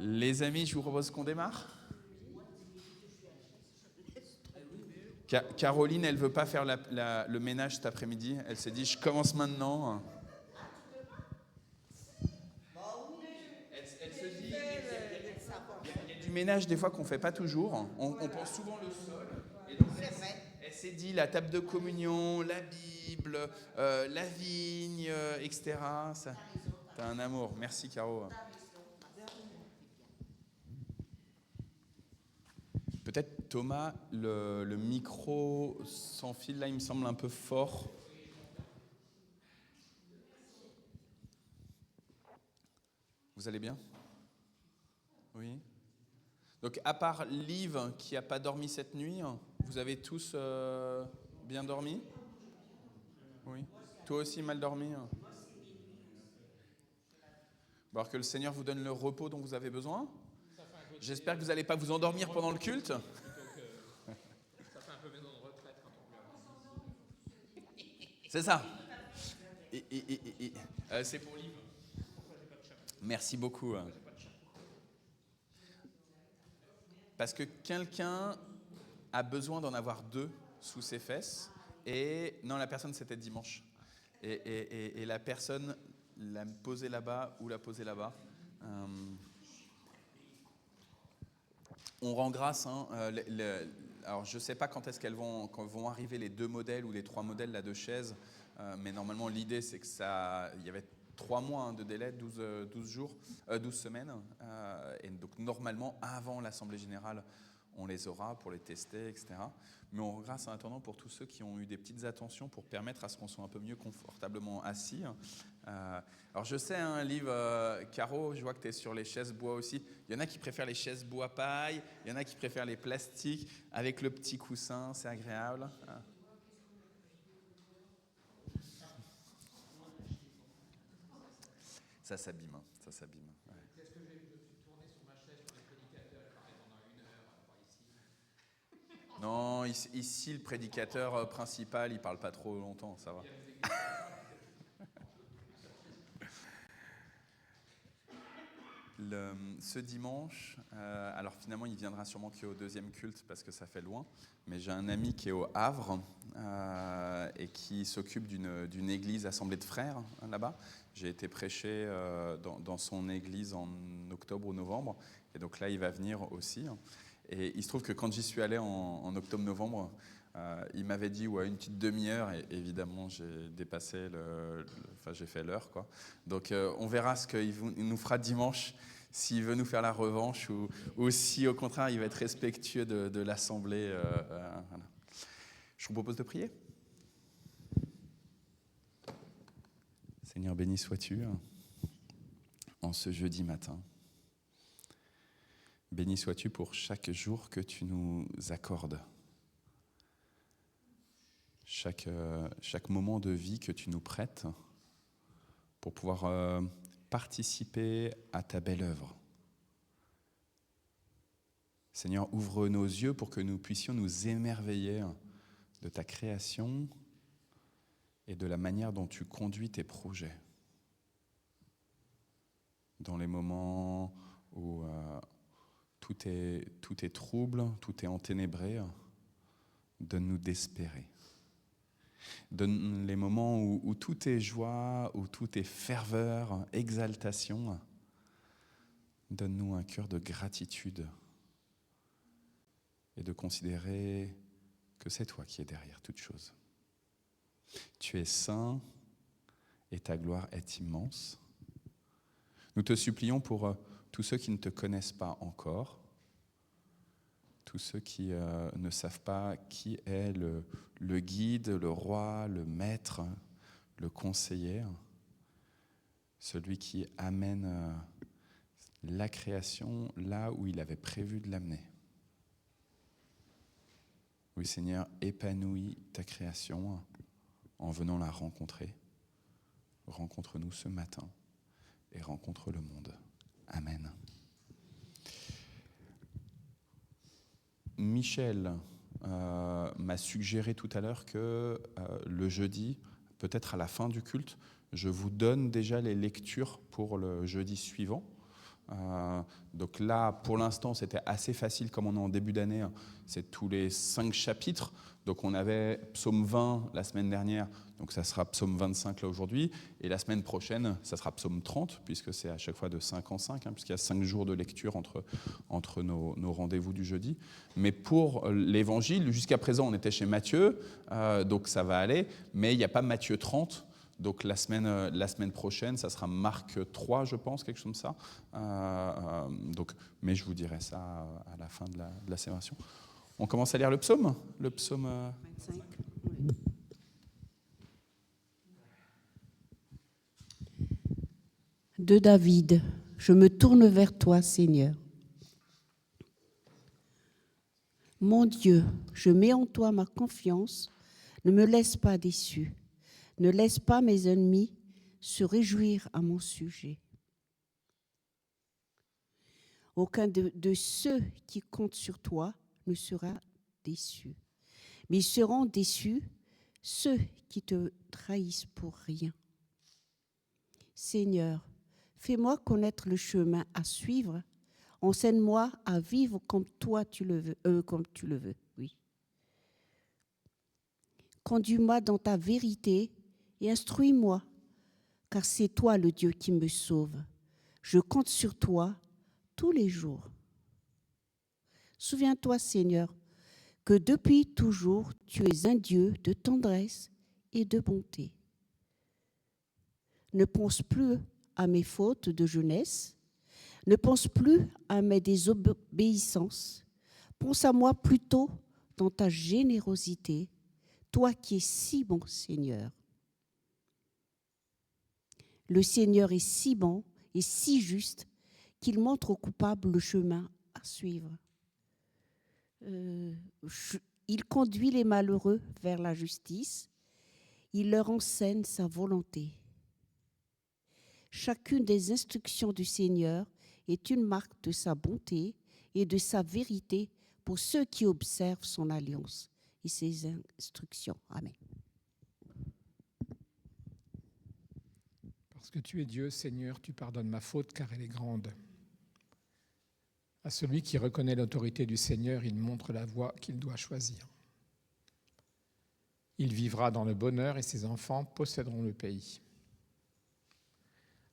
Les amis, je vous propose qu'on démarre. Caroline, elle veut pas faire le ménage cet après-midi. Elle s'est dit, je commence maintenant. Elle se dit, il y a du ménage des fois qu'on fait pas toujours. On pense souvent le sol. Et donc elle s'est dit, la table de communion, la Bible, la vigne, etc. Ça, t'as un amour. Merci, Caro. Peut-être Thomas, le micro sans fil là, il me semble un peu fort. Vous allez bien? Oui. Donc à part Liv qui n'a pas dormi cette nuit, vous avez tous bien dormi? Oui. Toi aussi mal dormi? Bon, alors que le Seigneur vous donne le repos dont vous avez besoin. J'espère que vous n'allez pas vous endormir pendant le culte. Ça fait un peu maison de retraite quand on pleure. C'est ça. C'est pour Liv. Merci beaucoup. Parce que quelqu'un a besoin d'en avoir deux sous ses fesses. Et non, la personne, c'était dimanche. Et la personne l'a posé là-bas ou l'a posé là-bas. On rend grâce. Alors, je ne sais pas quand est-ce quand vont arriver les deux modèles ou les trois modèles là, de chaises. Mais normalement, l'idée, c'est que il y avait 3 mois de délai, 12 jours, 12 semaines. Et donc, normalement, avant l'Assemblée Générale, on les aura pour les tester, etc. Mais on rend grâce en attendant pour tous ceux qui ont eu des petites attentions pour permettre à ce qu'on soit un peu mieux confortablement assis. Alors je sais, Liv, Caro, je vois que tu es sur les chaises bois aussi. Il y en a qui préfèrent les chaises bois paille, il y en a qui préfèrent les plastiques avec le petit coussin, c'est agréable. Ça s'abîme, ça s'abîme. Ouais. Est-ce que je me suis tourné sur ma chaise pour les prédicateurs, il parlait pendant 1 heure, pas ici. Non, ici le prédicateur principal, il parle pas trop longtemps, ça va. Ce dimanche, alors finalement il viendra sûrement qu'au deuxième culte parce que ça fait loin, mais j'ai un ami qui est au Havre et qui s'occupe d'une église assemblée de frères là-bas. J'ai été prêcher dans son église en octobre ou novembre, et donc là il va venir aussi. Et il se trouve que quand j'y suis allé en octobre-novembre, il m'avait dit une petite demi-heure, et évidemment j'ai dépassé j'ai fait l'heure, quoi. Donc on verra ce qu'il nous fera dimanche, s'il veut nous faire la revanche ou si au contraire il va être respectueux de l'assemblée. Voilà. Je vous propose de prier. Seigneur, béni sois-tu en ce jeudi matin. Béni sois-tu pour chaque jour que tu nous accordes. Chaque moment de vie que tu nous prêtes pour pouvoir participer à ta belle œuvre. Seigneur, ouvre nos yeux pour que nous puissions nous émerveiller de ta création et de la manière dont tu conduis tes projets. Dans les moments où tout est trouble, tout est enténébré, donne-nous d'espérer. Donne les moments où tout est joie, où tout est ferveur, exaltation. Donne-nous un cœur de gratitude et de considérer que c'est toi qui es derrière toute chose. Tu es saint et ta gloire est immense. Nous te supplions pour tous ceux qui ne te connaissent pas encore, tous ceux qui ne savent pas qui est le guide, le roi, le maître, le conseiller, celui qui amène la création là où il avait prévu de l'amener. Oui, Seigneur, épanouis ta création en venant la rencontrer. Rencontre-nous ce matin et rencontre le monde. Amen. Michel m'a suggéré tout à l'heure que le jeudi, peut-être à la fin du culte, je vous donne déjà les lectures pour le jeudi suivant. Donc là, pour l'instant, c'était assez facile, comme on est en début d'année, hein. C'est tous les 5 chapitres. Donc on avait psaume 20 la semaine dernière, donc ça sera psaume 25 là aujourd'hui, et la semaine prochaine, ça sera psaume 30, puisque c'est à chaque fois de 5 en 5, hein, puisqu'il y a 5 jours de lecture entre nos rendez-vous du jeudi. Mais pour l'évangile, jusqu'à présent, on était chez Matthieu, donc ça va aller, mais il n'y a pas Matthieu 30. Donc la semaine prochaine, ça sera Marc 3, je pense, quelque chose comme ça. Mais je vous dirai ça à la fin de la célébration. On commence à lire le psaume 25. Oui. De David, je me tourne vers toi, Seigneur. Mon Dieu, je mets en toi ma confiance, ne me laisse pas déçu. Ne laisse pas mes ennemis se réjouir à mon sujet. Aucun de ceux qui comptent sur toi ne sera déçu. Mais ils seront déçus, ceux qui te trahissent pour rien. Seigneur, fais-moi connaître le chemin à suivre. Enseigne-moi à vivre comme toi tu le veux. Oui. Conduis-moi dans ta vérité et instruis-moi, car c'est toi le Dieu qui me sauve. Je compte sur toi tous les jours. Souviens-toi, Seigneur, que depuis toujours, tu es un Dieu de tendresse et de bonté. Ne pense plus à mes fautes de jeunesse, ne pense plus à mes désobéissances. Pense à moi plutôt dans ta générosité, toi qui es si bon, Seigneur. Le Seigneur est si bon et si juste qu'il montre aux coupables le chemin à suivre. Il conduit les malheureux vers la justice. Il leur enseigne sa volonté. Chacune des instructions du Seigneur est une marque de sa bonté et de sa vérité pour ceux qui observent son alliance et ses instructions. Amen. Parce que tu es Dieu, Seigneur, tu pardonnes ma faute car elle est grande. À celui qui reconnaît l'autorité du Seigneur, il montre la voie qu'il doit choisir. Il vivra dans le bonheur et ses enfants posséderont le pays.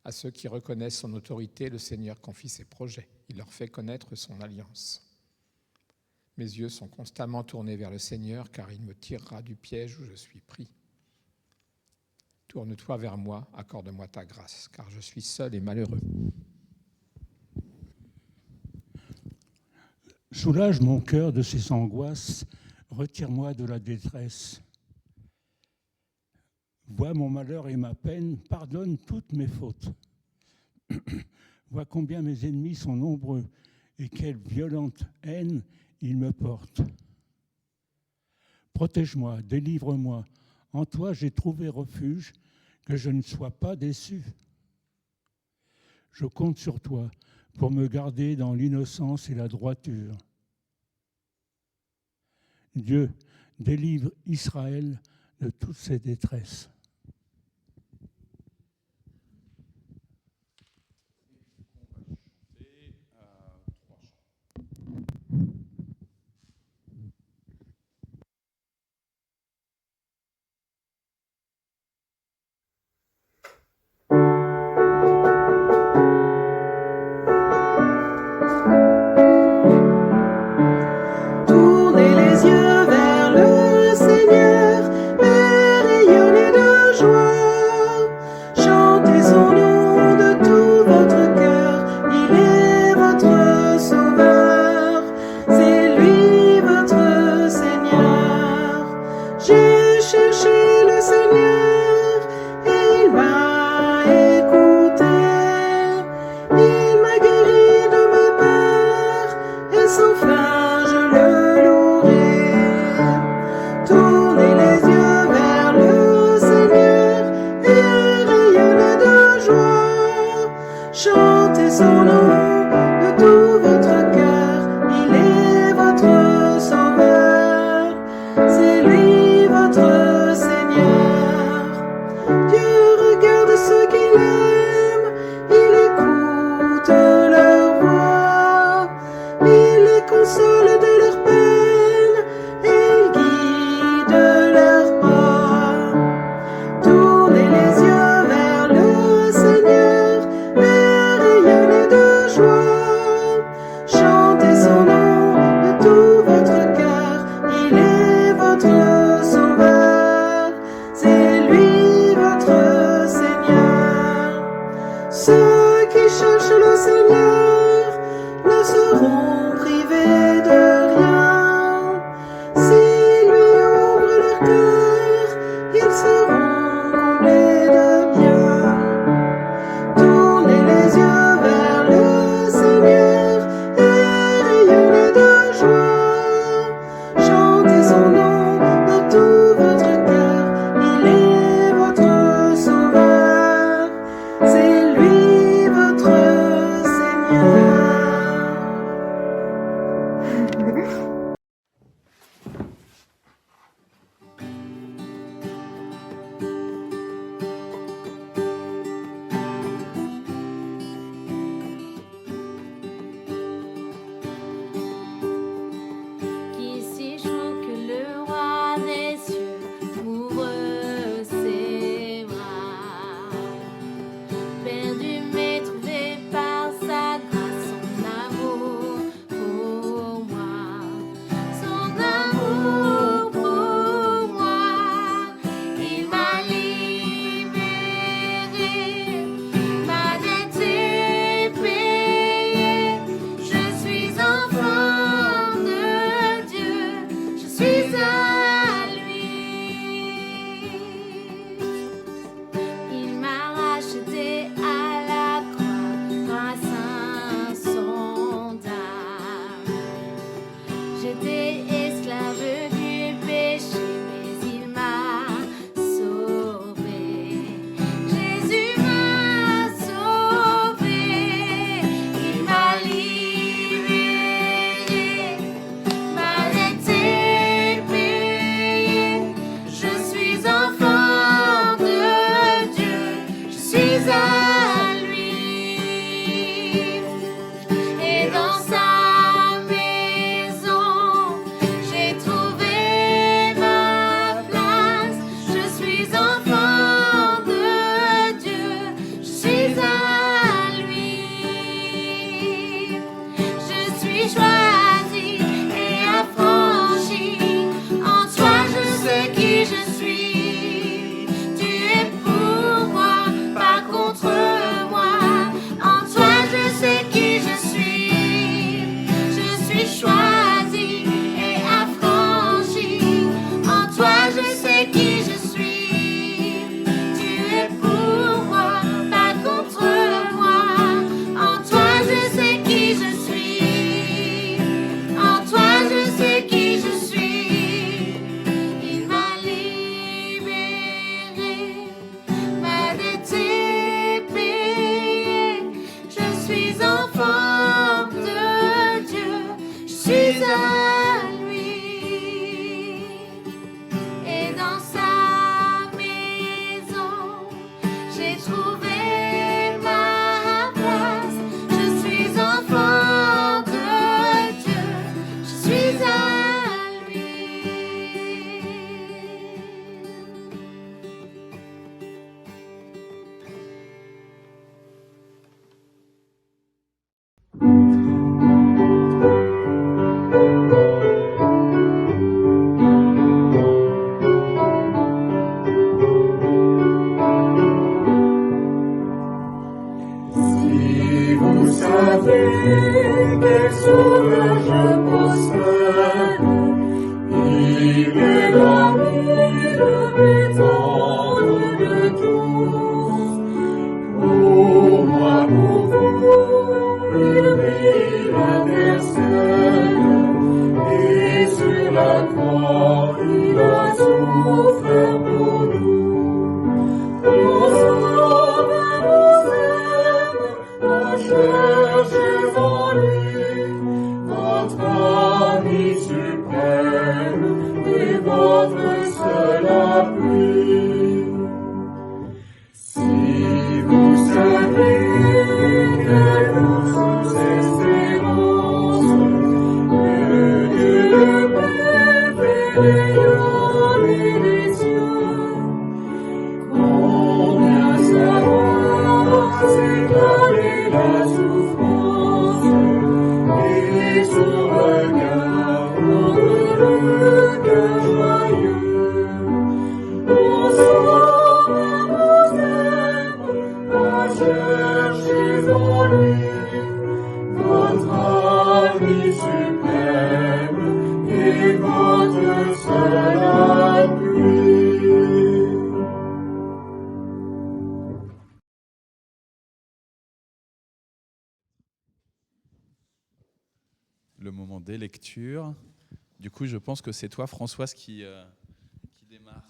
À ceux qui reconnaissent son autorité, le Seigneur confie ses projets. Il leur fait connaître son alliance. Mes yeux sont constamment tournés vers le Seigneur, car il me tirera du piège où je suis pris. Tourne-toi vers moi, accorde-moi ta grâce, car je suis seul et malheureux. Soulage mon cœur de ses angoisses, retire-moi de la détresse. Vois mon malheur et ma peine, pardonne toutes mes fautes. Vois combien mes ennemis sont nombreux et quelle violente haine ils me portent. Protège-moi, délivre-moi. En toi j'ai trouvé refuge, que je ne sois pas déçu. Je compte sur toi pour me garder dans l'innocence et la droiture. Dieu, délivre Israël de toutes ses détresses. Tournez les yeux vers le Seigneur et rayonnez de la croix, il a souffert pour nous. Mon sauveur nous aime, à chercher en lui, votre ami suprême et votre seul appui. Si vous saviez que nous sommes espérance, le Dieu le Père veillant les cieux, combien savoir s'égaler la souffrance et son regard heureux que joyeux. Mon sauveur nous aime, à chercher en lui, votre ami suprême et votre seul appui. Le moment des lectures. Du coup, je pense que c'est toi, Françoise, qui démarre.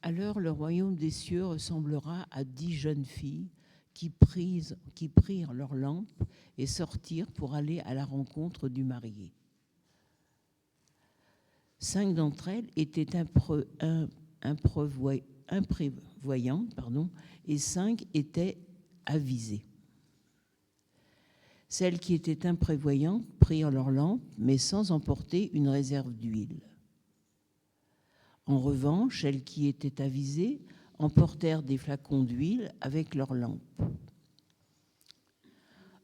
Alors le royaume des cieux ressemblera à 10 jeunes filles qui prirent leurs lampes et sortirent pour aller à la rencontre du marié. 5 d'entre elles étaient imprévoyantes, et 5 étaient avisées. Celles qui étaient imprévoyantes prirent leurs lampes, mais sans emporter une réserve d'huile. En revanche, celles qui étaient avisées emportèrent des flacons d'huile avec leurs lampes.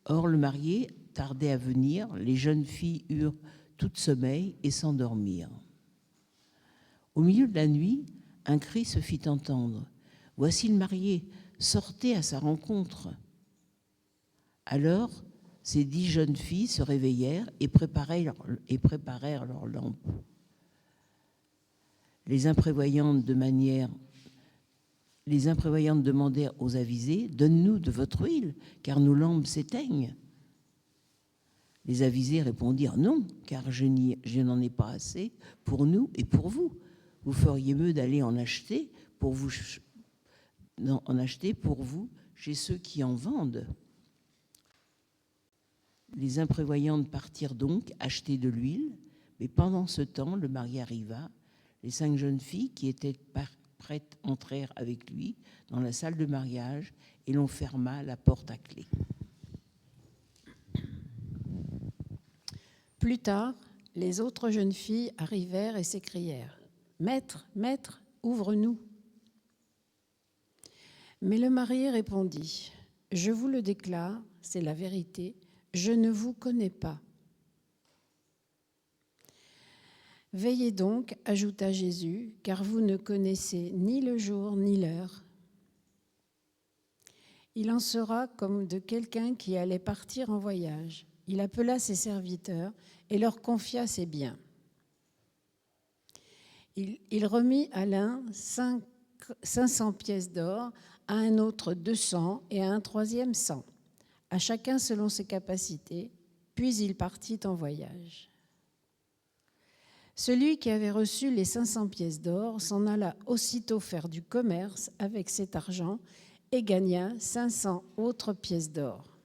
Or, le marié tardait à venir, les jeunes filles eurent toutes sommeil et s'endormirent. Au milieu de la nuit, un cri se fit entendre. « Voici le marié, sortez à sa rencontre !» Alors, ces 10 jeunes filles se réveillèrent et préparèrent leurs lampes. Les imprévoyantes demandèrent aux avisées « Donne-nous de votre huile, car nos lampes s'éteignent. » Les avisées répondirent « Non, car je n'en ai pas assez pour nous et pour vous. Vous feriez mieux d'aller en acheter pour vous chez ceux qui en vendent. » Les imprévoyantes partirent donc acheter de l'huile, mais pendant ce temps, le marié arriva. Les 5 jeunes filles qui étaient prêtes entrèrent avec lui dans la salle de mariage et l'on ferma la porte à clé. Plus tard, les autres jeunes filles arrivèrent et s'écrièrent « Maître, maître, ouvre-nous !» Mais le marié répondit « Je vous le déclare, c'est la vérité, je ne vous connais pas. » Veillez donc, ajouta Jésus, car vous ne connaissez ni le jour ni l'heure. Il en sera comme de quelqu'un qui allait partir en voyage. Il appela ses serviteurs et leur confia ses biens. Il remit à l'un 500 pièces d'or, à un autre 200 et à un troisième 100, à chacun selon ses capacités, puis il partit en voyage. Celui qui avait reçu les 500 pièces d'or s'en alla aussitôt faire du commerce avec cet argent et gagna 500 autres pièces d'or.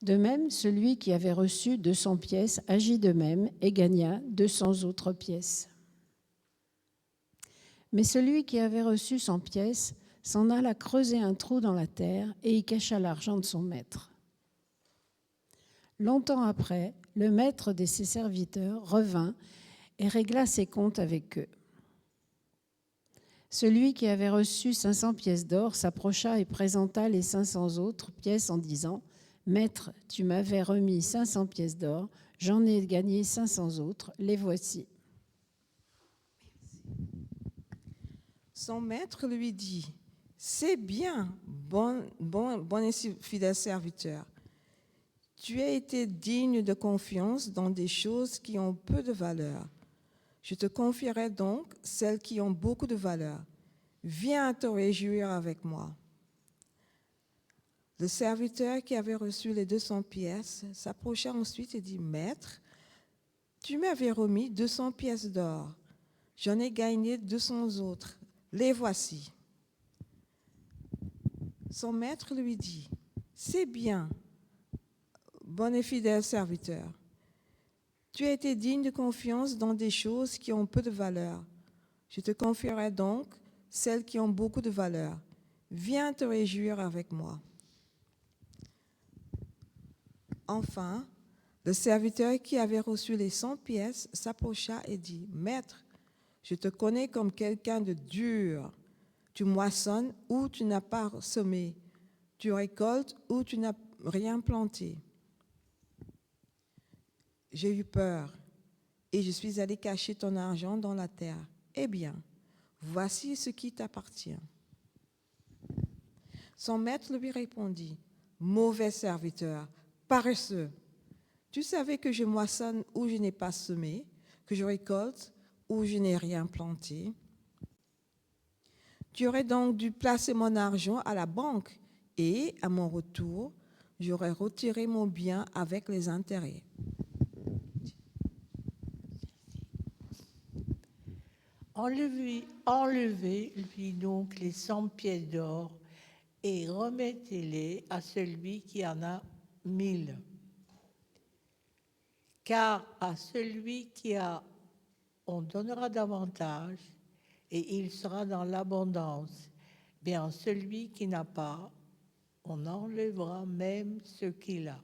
De même, celui qui avait reçu 200 pièces agit de même et gagna 200 autres pièces. Mais celui qui avait reçu 100 pièces s'en alla creuser un trou dans la terre et y cacha l'argent de son maître. Longtemps après, le maître de ses serviteurs revint et régla ses comptes avec eux. Celui qui avait reçu 500 pièces d'or s'approcha et présenta les 500 autres pièces en disant « Maître, tu m'avais remis 500 pièces d'or, j'en ai gagné 500 autres, les voici. » Son maître lui dit « C'est bien, bon et fidèle serviteur. Tu as été digne de confiance dans des choses qui ont peu de valeur. Je te confierai donc celles qui ont beaucoup de valeur. viens te réjouir avec moi. Le serviteur qui avait reçu les 200 pièces s'approcha ensuite et dit, Maître, tu m'avais remis 200 pièces d'or. J'en ai gagné 200 autres. Les voici. Son maître lui dit, c'est bien, bon et fidèle serviteur. Tu as été digne de confiance dans des choses qui ont peu de valeur. Je te confierai donc celles qui ont beaucoup de valeur. Viens te réjouir avec moi. Enfin, le serviteur qui avait reçu les 100 pièces s'approcha et dit, Maître, je te connais comme quelqu'un de dur. Tu moissonnes où tu n'as pas semé. Tu récoltes où tu n'as rien planté. J'ai eu peur et je suis allé cacher ton argent dans la terre. Eh bien, voici ce qui t'appartient. Son maître lui répondit, mauvais serviteur, paresseux. Tu savais que je moissonne où je n'ai pas semé, que je récolte où je n'ai rien planté. Tu aurais donc dû placer mon argent à la banque et, à mon retour, j'aurais retiré mon bien avec les intérêts. Enlevez-lui donc les 100 pièces d'or et remettez-les à celui qui en a 1000. Car à celui qui a, on donnera davantage et il sera dans l'abondance. Mais à celui qui n'a pas, on enlèvera même ce qu'il a.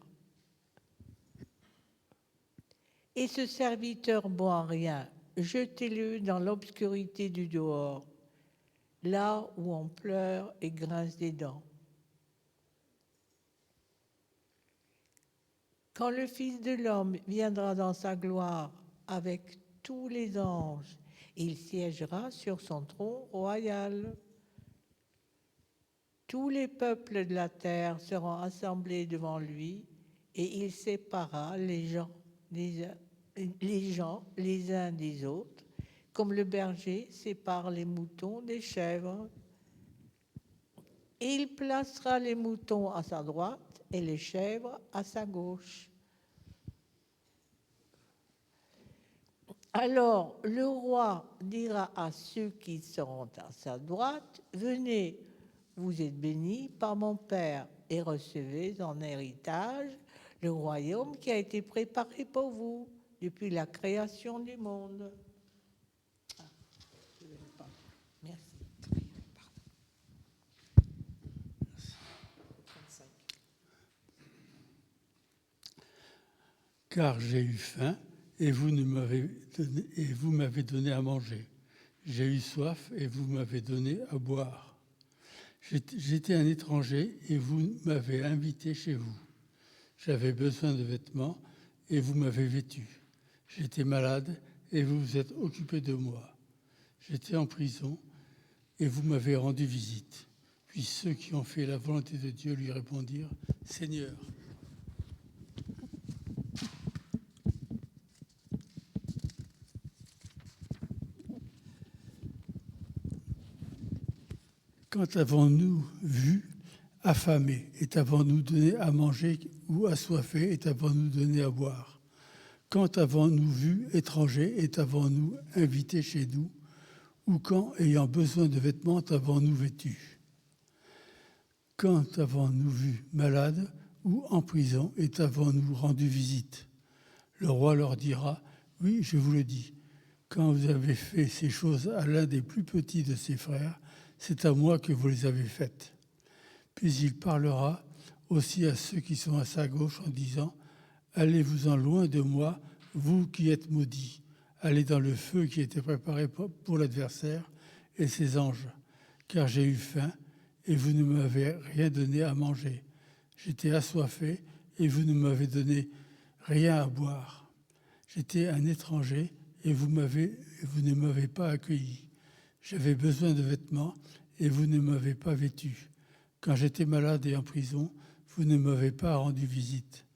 Et ce serviteur bon à rien, jetez-le dans l'obscurité du dehors, là où on pleure et grince des dents. Quand le Fils de l'homme viendra dans sa gloire avec tous les anges, il siégera sur son trône royal. Tous les peuples de la terre seront assemblés devant lui et il séparera les gens les uns des autres, comme le berger sépare les moutons des chèvres. Et il placera les moutons à sa droite et les chèvres à sa gauche. Alors le roi dira à ceux qui seront à sa droite, « Venez, vous êtes bénis par mon Père et recevez en héritage le royaume qui a été préparé pour vous depuis la création du monde. » Merci. Car j'ai eu faim et vous m'avez donné à manger. J'ai eu soif et vous m'avez donné à boire. J'étais un étranger et vous m'avez invité chez vous. J'avais besoin de vêtements et vous m'avez vêtu. J'étais malade et vous vous êtes occupé de moi. J'étais en prison et vous m'avez rendu visite. Puis ceux qui ont fait la volonté de Dieu lui répondirent, « Seigneur, quand avons-nous vu affamé et t'avons-nous donné à manger, ou assoiffé et t'avons-nous donné à boire? Quand avons-nous vu étranger et t'avons-nous invité chez nous? Ou quand, ayant besoin de vêtements, t'avons-nous vêtu? Quand avons-nous vu malade ou en prison et t'avons-nous rendu visite? Le roi leur dira, « Oui, je vous le dis, quand vous avez fait ces choses à l'un des plus petits de ses frères, c'est à moi que vous les avez faites. » Puis il parlera aussi à ceux qui sont à sa gauche en disant, « Allez-vous-en loin de moi, vous qui êtes maudits. Allez dans le feu qui était préparé pour l'adversaire et ses anges. Car j'ai eu faim et vous ne m'avez rien donné à manger. J'étais assoiffé et vous ne m'avez donné rien à boire. J'étais un étranger et vous ne m'avez pas accueilli. J'avais besoin de vêtements et vous ne m'avez pas vêtu. Quand j'étais malade et en prison, vous ne m'avez pas rendu visite. »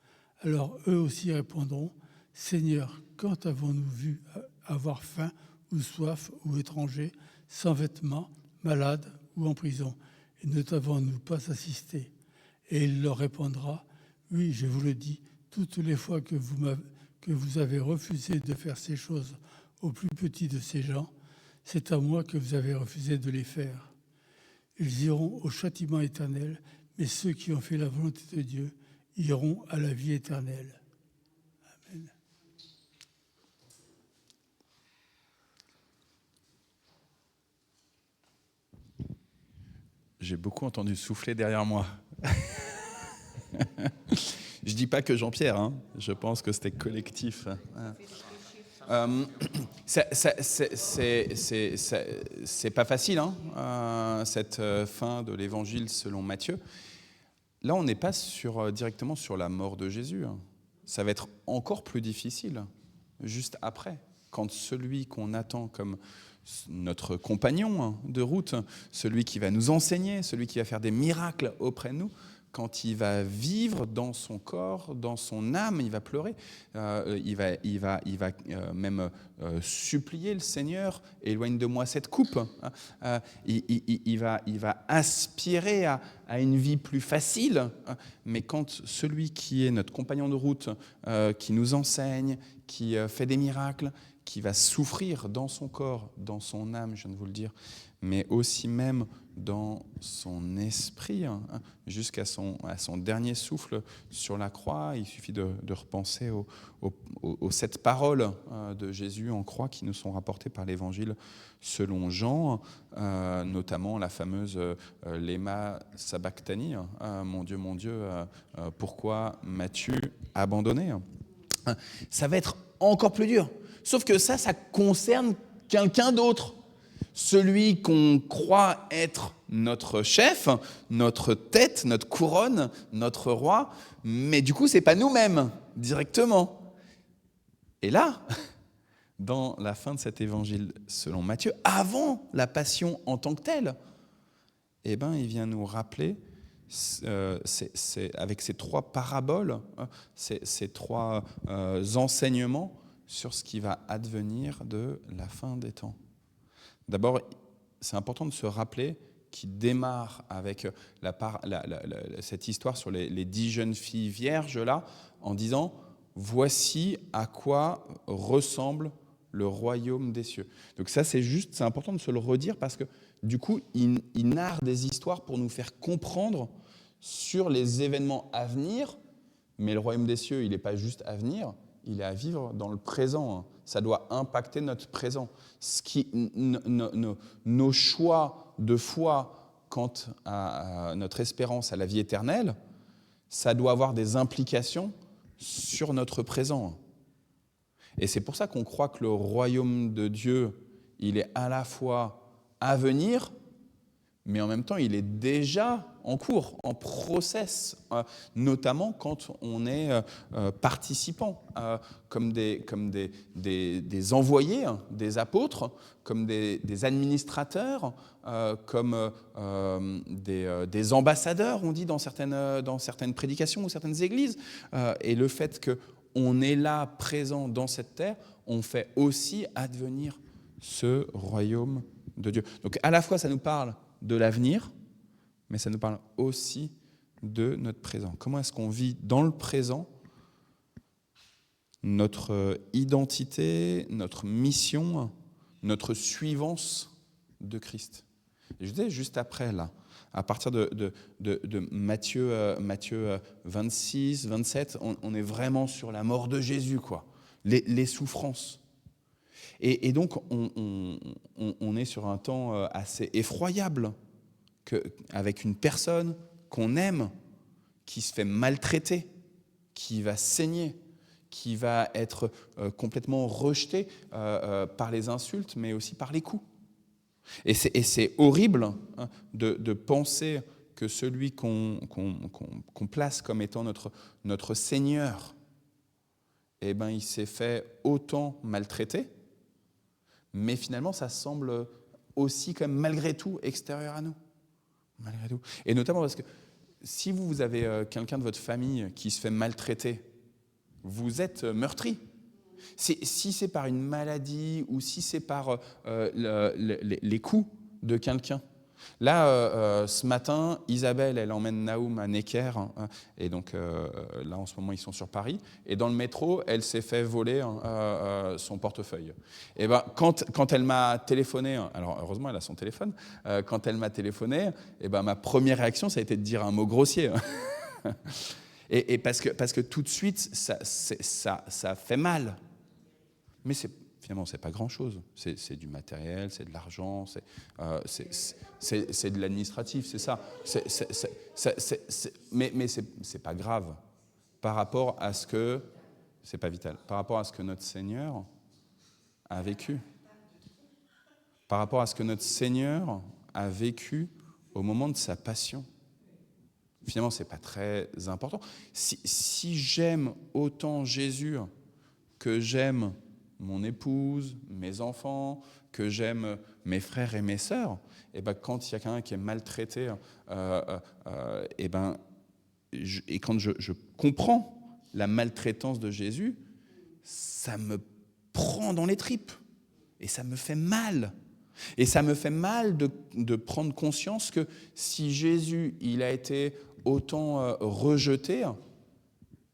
Alors eux aussi répondront, « Seigneur, quand avons-nous vu avoir faim ou soif ou étranger, sans vêtements, malade ou en prison, et ne t'avons-nous pas assisté? Et il leur répondra, oui, je vous le dis, toutes les fois que vous avez refusé de faire ces choses au plus petit de ces gens, c'est à moi que vous avez refusé de les faire. Ils iront au châtiment éternel, mais ceux qui ont fait la volonté de Dieu iront à la vie éternelle. Amen. J'ai beaucoup entendu souffler derrière moi. Je ne dis pas que Jean-Pierre, hein. Je pense que c'était collectif. C'est pas facile, hein, cette fin de l'évangile selon Matthieu. Là, on n'est pas directement sur la mort de Jésus. Hein. Ça va être encore plus difficile juste après, quand celui qu'on attend comme notre compagnon de route, celui qui va nous enseigner, celui qui va faire des miracles auprès de nous, quand il va vivre dans son corps, dans son âme, il va pleurer, il va même supplier le Seigneur, éloigne de moi cette coupe. Il va aspirer à une vie plus facile, mais quand celui qui est notre compagnon de route, qui nous enseigne, qui fait des miracles, qui va souffrir dans son corps, dans son âme, je viens de vous le dire, mais aussi même dans son esprit, jusqu'à son dernier souffle sur la croix. Il suffit de repenser aux 7 paroles de Jésus en croix qui nous sont rapportées par l'Évangile selon Jean, notamment la fameuse « Lema sabachthani », mon Dieu, pourquoi m'as-tu abandonné ?» Ça va être encore plus dur. Sauf que ça concerne quelqu'un d'autre. Celui qu'on croit être notre chef, notre tête, notre couronne, notre roi, mais du coup, ce n'est pas nous-mêmes directement. Et là, dans la fin de cet évangile selon Matthieu, avant la passion en tant que telle, il vient nous rappeler, avec ces 3 paraboles, ces 3 enseignements sur ce qui va advenir de la fin des temps. D'abord, c'est important de se rappeler qu'il démarre avec cette histoire sur les 10 jeunes filles vierges là, en disant « Voici à quoi ressemble le royaume des cieux ». Donc ça, c'est important de se le redire parce que du coup, il narre des histoires pour nous faire comprendre sur les événements à venir, mais le royaume des cieux, il n'est pas juste à venir, il est à vivre dans le présent. Ça doit impacter notre présent. Nos choix de foi quant à notre espérance à la vie éternelle, ça doit avoir des implications sur notre présent. Et c'est pour ça qu'on croit que le royaume de Dieu, il est à la fois à venir, mais en même temps, il est déjà en cours, en process, notamment quand on est participant, comme des envoyés, des apôtres, comme des administrateurs, comme des ambassadeurs, on dit dans certaines prédications ou certaines églises. Et le fait qu'on est là, présent dans cette terre, on fait aussi advenir ce royaume de Dieu. Donc à la fois, ça nous parle de l'avenir, mais ça nous parle aussi de notre présent. Comment est-ce qu'on vit dans le présent notre identité, notre mission, notre suivance de Christ? Et je disais juste après, là, à partir de Matthieu 26, 27, on est vraiment sur la mort de Jésus, quoi, les souffrances. Et donc, on est sur un temps assez effroyable, avec une personne qu'on aime, qui se fait maltraiter, qui va saigner, qui va être complètement rejetée par les insultes, mais aussi par les coups. Et c'est horrible de penser que celui qu'on place comme étant notre Seigneur, il s'est fait autant maltraiter, mais finalement, ça semble aussi quand même malgré tout extérieur à nous. Malgré tout. Et notamment parce que si vous avez quelqu'un de votre famille qui se fait maltraiter, vous êtes meurtri. Si c'est par une maladie ou si c'est par les coups de quelqu'un, Là, ce matin, Isabelle, elle emmène Naoum à Necker, et donc là, en ce moment, ils sont sur Paris. Et dans le métro, elle s'est fait voler son portefeuille. Et ben, quand elle m'a téléphoné, alors heureusement, elle a son téléphone, quand elle m'a téléphoné, et ben, ma première réaction, ça a été de dire un mot grossier. et parce que tout de suite, ça fait mal. Mais finalement, c'est pas grand-chose. C'est du matériel, c'est de l'argent, c'est de l'administratif, c'est ça. Mais c'est pas grave par rapport à ce que... C'est pas vital. Par rapport à ce que notre Seigneur a vécu. Par rapport à ce que notre Seigneur a vécu au moment de sa passion. Finalement, c'est pas très important. Si j'aime autant Jésus que j'aime mon épouse, mes enfants, que j'aime mes frères et mes sœurs, et ben quand il y a quelqu'un qui est maltraité, et quand je comprends la maltraitance de Jésus, ça me prend dans les tripes et ça me fait mal. Et ça me fait mal de prendre conscience que si Jésus il a été autant rejeté,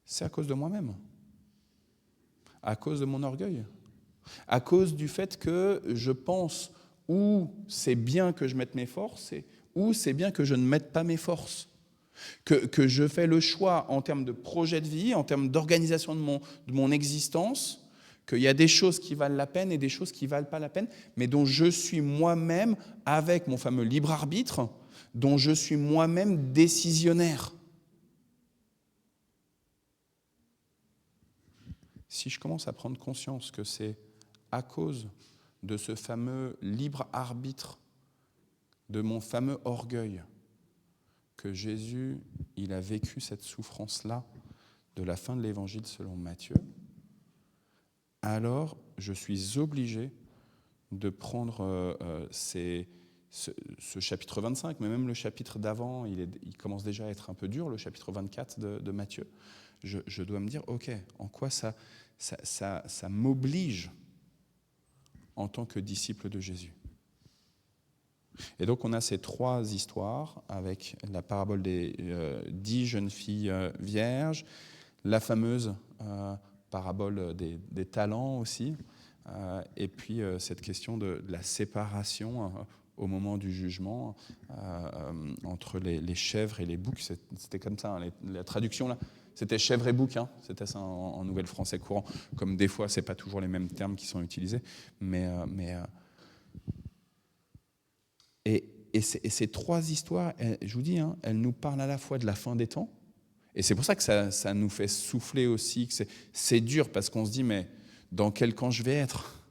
c'est à cause de moi-même. À cause de mon orgueil, à cause du fait que je pense où c'est bien que je mette mes forces et où c'est bien que je ne mette pas mes forces. Que je fais le choix en termes de projet de vie, en termes d'organisation de mon existence, qu'il y a des choses qui valent la peine et des choses qui ne valent pas la peine, mais dont je suis moi-même, avec mon fameux libre arbitre, dont je suis moi-même décisionnaire. Si je commence à prendre conscience que c'est à cause de ce fameux libre arbitre, de mon fameux orgueil, que Jésus, il a vécu cette souffrance-là de la fin de l'Évangile selon Matthieu, alors je suis obligé de prendre ce chapitre 25, mais même le chapitre d'avant, il commence déjà à être un peu dur, le chapitre 24 de Matthieu. Je dois me dire, ok, en quoi ça m'oblige en tant que disciple de Jésus. Et donc on a ces trois histoires avec la parabole des 10 jeunes filles vierges, la fameuse parabole des talents aussi, et puis cette question de la séparation au moment du jugement entre les chèvres et les boucs. C'était comme ça, hein, la traduction là. C'était chèvre et bouc, hein. C'était ça en nouvelle français courant. Comme des fois, c'est pas toujours les mêmes termes qui sont utilisés, et ces trois histoires, je vous dis, hein, elles nous parlent à la fois de la fin des temps, et c'est pour ça que ça nous fait souffler aussi, que c'est dur, parce qu'on se dit, mais dans quel camp je vais être ?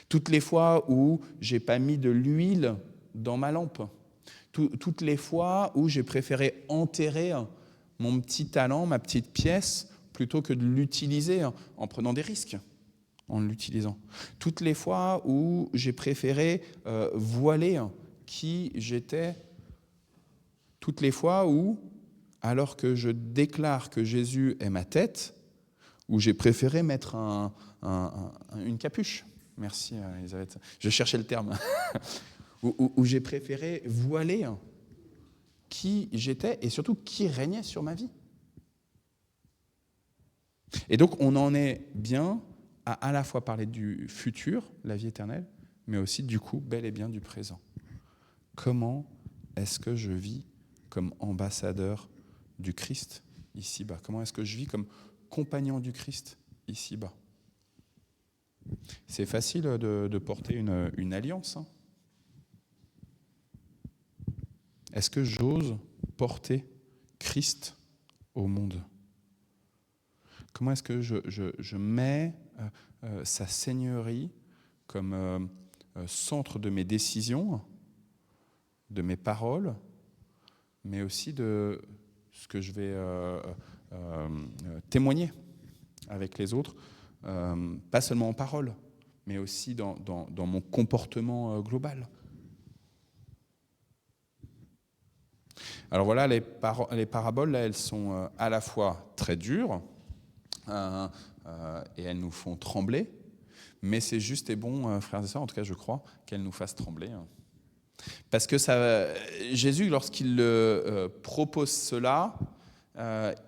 Toutes les fois où j'ai pas mis de l'huile dans ma lampe, toutes les fois où j'ai préféré enterrer mon petit talent, ma petite pièce, plutôt que de l'utiliser en prenant des risques, en l'utilisant. Toutes les fois où j'ai préféré voiler qui j'étais, toutes les fois où, alors que je déclare que Jésus est ma tête, où j'ai préféré mettre une capuche. Merci Elisabeth, je cherchais le terme. où j'ai préféré voiler qui j'étais et surtout qui régnait sur ma vie. Et donc on en est bien à la fois parler du futur, la vie éternelle, mais aussi du coup bel et bien du présent. Comment est-ce que je vis comme ambassadeur du Christ ici-bas ? Comment est-ce que je vis comme compagnon du Christ ici-bas ? C'est facile de porter une alliance, hein. Est-ce que j'ose porter Christ au monde ? Comment est-ce que je mets sa seigneurie comme centre de mes décisions, de mes paroles, mais aussi de ce que je vais témoigner avec les autres, pas seulement en parole, mais aussi dans mon comportement global. Alors voilà, les paraboles, là, elles sont à la fois très dures, et elles nous font trembler, mais c'est juste et bon, frères et sœurs, en tout cas je crois, qu'elles nous fassent trembler. Parce que Jésus, lorsqu'il propose cela,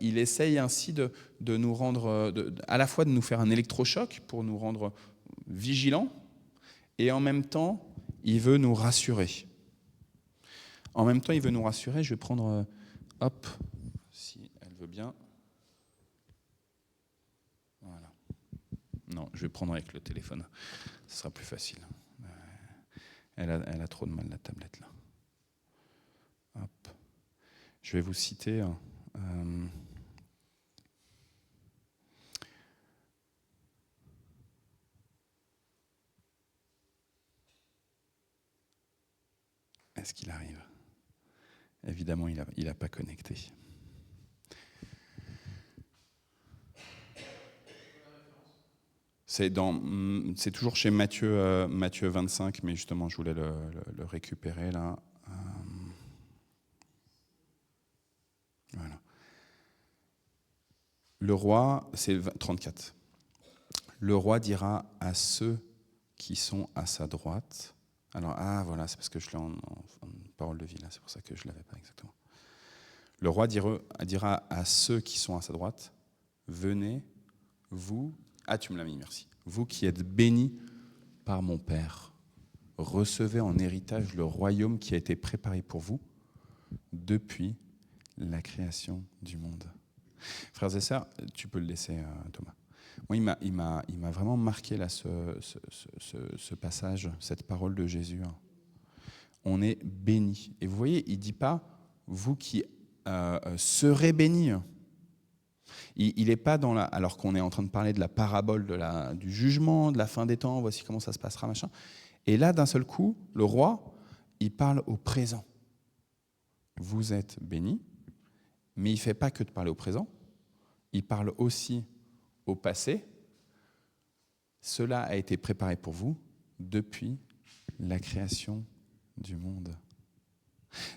il essaye ainsi de nous rendre, à la fois de nous faire un électrochoc pour nous rendre vigilants, et en même temps, il veut nous rassurer. En même temps, il veut nous rassurer. Je vais prendre, si elle veut bien. Voilà. Non, je vais prendre avec le téléphone. Ce sera plus facile. Elle a trop de mal, la tablette, là. Hop. Je vais vous citer. Est-ce qu'il arrive ? Évidemment, il n'a pas connecté. C'est toujours chez Matthieu 25, mais justement, je voulais le récupérer là. Voilà. Le roi, c'est 34. Le roi dira à ceux qui sont à sa droite. Alors, voilà, c'est parce que je l'ai en parole de vie, là, c'est pour ça que je ne l'avais pas exactement. Le roi dira à ceux qui sont à sa droite, venez, vous... tu me l'as mis, merci. Vous qui êtes bénis par mon Père, recevez en héritage le royaume qui a été préparé pour vous depuis la création du monde. Frères et sœurs, tu peux le laisser, Thomas. Moi, il m'a vraiment marqué là, ce passage, cette parole de Jésus. On est bénis. Et vous voyez, il ne dit pas, vous qui serez bénis. Il n'est pas dans alors qu'on est en train de parler de la parabole du jugement, de la fin des temps, voici comment ça se passera, machin. Et là, d'un seul coup, le roi, il parle au présent. Vous êtes bénis, mais il ne fait pas que de parler au présent, il parle aussi au passé. Cela a été préparé pour vous depuis la création du monde.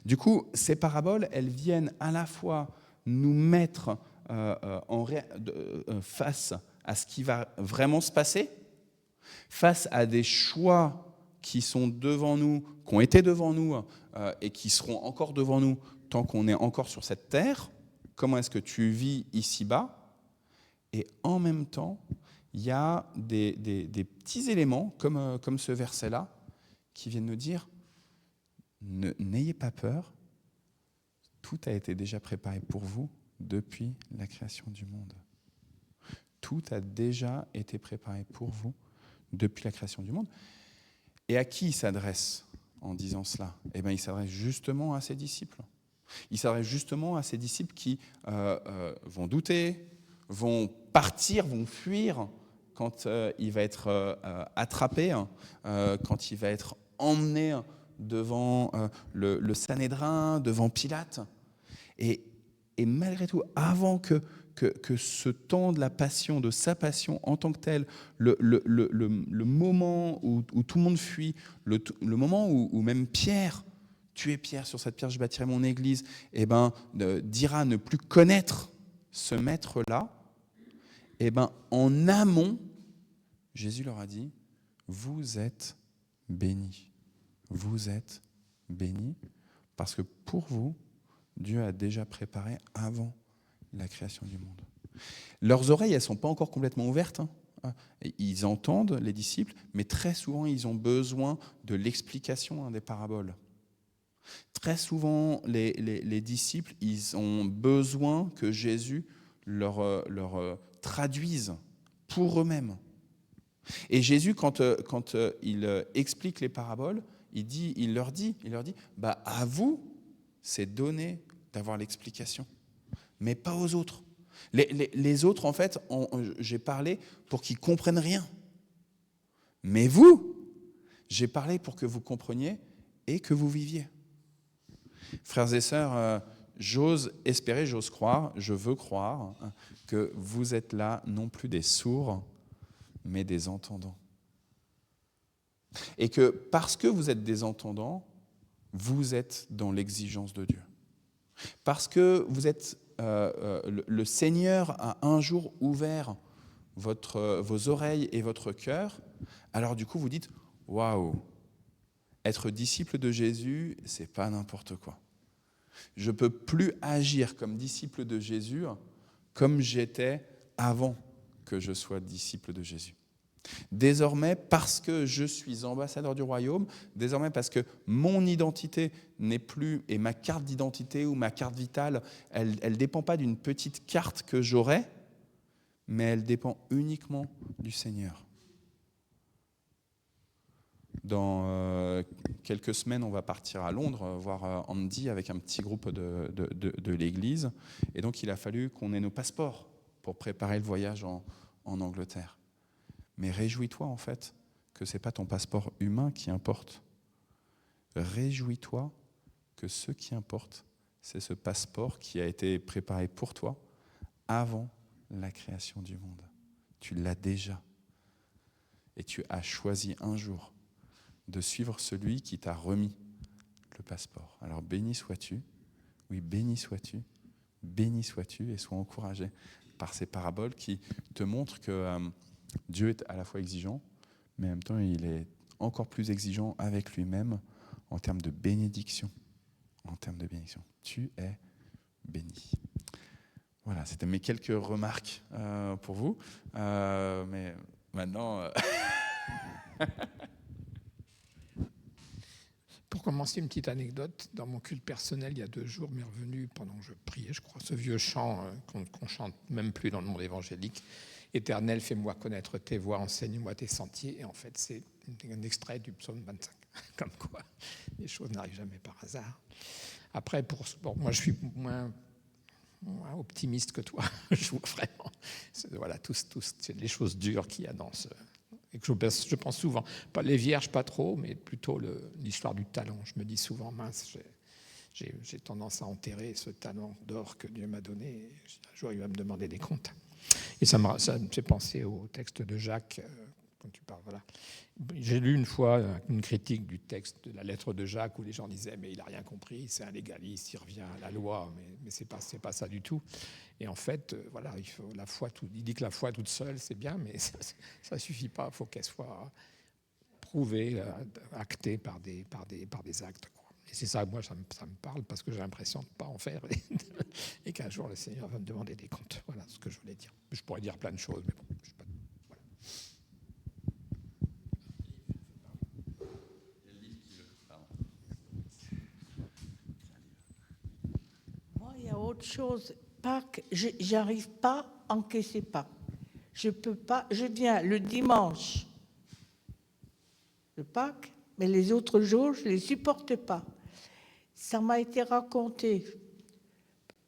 Du coup, ces paraboles, elles viennent à la fois nous mettre face à ce qui va vraiment se passer, face à des choix qui sont devant nous, qui ont été devant nous et qui seront encore devant nous tant qu'on est encore sur cette terre. Comment est-ce que tu vis ici-bas ? Et en même temps, il y a des petits éléments comme ce verset-là qui viennent nous dire n'ayez pas peur, tout a été déjà préparé pour vous depuis la création du monde. Tout a déjà été préparé pour vous depuis la création du monde. Et à qui il s'adresse en disant cela ? Eh bien, il s'adresse justement à ses disciples. Il s'adresse justement à ses disciples qui vont douter, vont partir, vont fuir quand il va être attrapé, quand il va être emmené devant le Sanhédrin, devant Pilate. Et malgré tout, avant que ce temps de la passion, de sa passion en tant que tel, le moment où tout le monde fuit, le moment où même Pierre, tu es Pierre, sur cette pierre je bâtirai mon église, dira ne plus connaître ce maître-là, en amont, Jésus leur a dit, vous êtes bénis. Vous êtes bénis parce que pour vous, Dieu a déjà préparé avant la création du monde. Leurs oreilles, elles ne sont pas encore complètement ouvertes. Ils entendent, les disciples, mais très souvent, ils ont besoin de l'explication des paraboles. Très souvent, les disciples, ils ont besoin que Jésus leur traduise pour eux-mêmes. Et Jésus, quand il explique les paraboles, il leur dit, à vous, c'est donné d'avoir l'explication, mais pas aux autres. Les autres, en fait, j'ai parlé pour qu'ils comprennent rien. Mais vous, j'ai parlé pour que vous compreniez et que vous viviez. Frères et sœurs, j'ose espérer, j'ose croire, je veux croire que vous êtes là non plus des sourds, mais des entendants. Et que parce que vous êtes des entendants, vous êtes dans l'exigence de Dieu. Parce que vous êtes, le Seigneur a un jour ouvert vos oreilles et votre cœur, alors du coup vous dites « Waouh, être disciple de Jésus, c'est pas n'importe quoi. Je peux plus agir comme disciple de Jésus comme j'étais avant que je sois disciple de Jésus. Désormais, parce que je suis ambassadeur du royaume, désormais parce que mon identité n'est plus, et ma carte d'identité ou ma carte vitale, elle ne dépend pas d'une petite carte que j'aurai, mais elle dépend uniquement du Seigneur. Dans quelques semaines, on va partir à Londres voir Andy avec un petit groupe de l'église. Et donc, il a fallu qu'on ait nos passeports pour préparer le voyage en Angleterre. Mais réjouis-toi, en fait, que ce n'est pas ton passeport humain qui importe. Réjouis-toi que ce qui importe, c'est ce passeport qui a été préparé pour toi avant la création du monde. Tu l'as déjà. Et tu as choisi un jour de suivre celui qui t'a remis le passeport. Alors béni sois-tu, oui, béni sois-tu, et sois encouragé par ces paraboles qui te montrent que Dieu est à la fois exigeant, mais en même temps, il est encore plus exigeant avec lui-même en termes de bénédiction. En termes de bénédiction. Tu es béni. Voilà, c'était mes quelques remarques pour vous. Mais maintenant... Pour commencer, une petite anecdote. Dans mon culte personnel, il y a 2 jours, m'est revenu, pendant que je priais, je crois, ce vieux chant qu'on chante même plus dans le monde évangélique. « Éternel, fais-moi connaître tes voies, enseigne-moi tes sentiers ». Et en fait, c'est un extrait du psaume 25. Comme quoi, les choses n'arrivent jamais par hasard. Après, moi, je suis moins optimiste que toi. Je vois vraiment. Voilà, c'est les choses dures qu'il y a dans ce... Et que je pense souvent, pas les vierges, pas trop, mais plutôt l'histoire du talent. Je me dis souvent, mince, j'ai tendance à enterrer ce talent d'or que Dieu m'a donné. Un jour, il va me demander des comptes. Et ça me fait penser au texte de Jacques, quand tu parles. Voilà. J'ai lu une fois une critique du texte de la lettre de Jacques où les gens disaient mais il n'a rien compris, c'est un légaliste, il revient à la loi, mais c'est pas ça du tout. Et en fait, voilà, il dit que la foi toute seule c'est bien, mais ça suffit pas. Il faut qu'elle soit prouvée, actée par des actes, quoi. Et c'est ça, moi, ça me parle parce que j'ai l'impression de ne pas en faire et qu'un jour le Seigneur va me demander des comptes. Voilà ce que je voulais dire. Je pourrais dire plein de choses, mais bon, je sais pas. Il y a autre chose. Pâques, j'arrive pas à encaisser Pâques. Je peux pas. Je viens le dimanche de Pâques, mais les autres jours, je les supporte pas. Ça m'a été raconté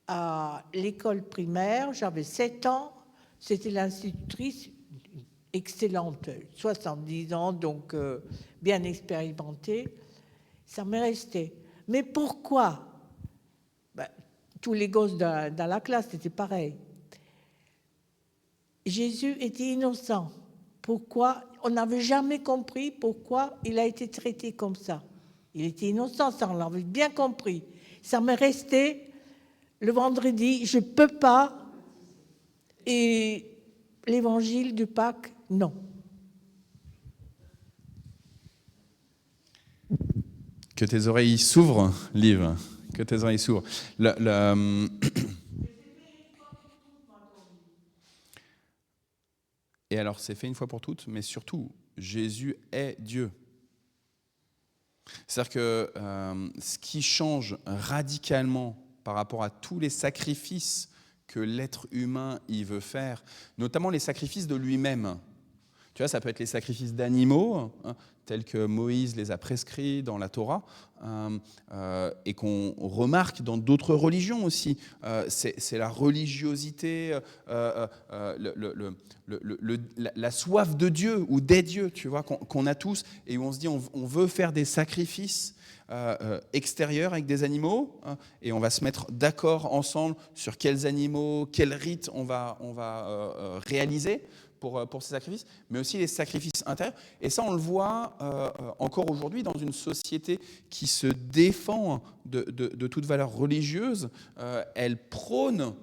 à l'école primaire. J'avais 7 ans. C'était l'institutrice excellente, 70 ans, donc bien expérimentée. Ça m'est resté. Mais pourquoi? Tous les gosses dans la classe, c'était pareil. Jésus était innocent. Pourquoi? On n'avait jamais compris pourquoi il a été traité comme ça. Il était innocent, ça, on l'avait bien compris. Ça m'est resté le vendredi, je ne peux pas. Et l'évangile de Pâques, non. Que tes oreilles s'ouvrent, Liv. Que tes oreilles s'ouvrent. Et alors, c'est fait une fois pour toutes, mais surtout, Jésus est Dieu. C'est-à-dire que ce qui change radicalement par rapport à tous les sacrifices que l'être humain y veut faire, notamment les sacrifices de lui-même. Tu vois, ça peut être les sacrifices d'animaux, tels que Moïse les a prescrits dans la Torah, et qu'on remarque dans d'autres religions aussi. C'est la religiosité, la soif de Dieu ou des dieux, tu vois, qu'on a tous, et où on se dit on veut faire des sacrifices extérieurs avec des animaux, et on va se mettre d'accord ensemble sur quels animaux, quels rites on va réaliser pour ces sacrifices, mais aussi les sacrifices intérieurs. Et ça, on le voit encore aujourd'hui dans une société qui se défend de toute valeur religieuse. Elle prône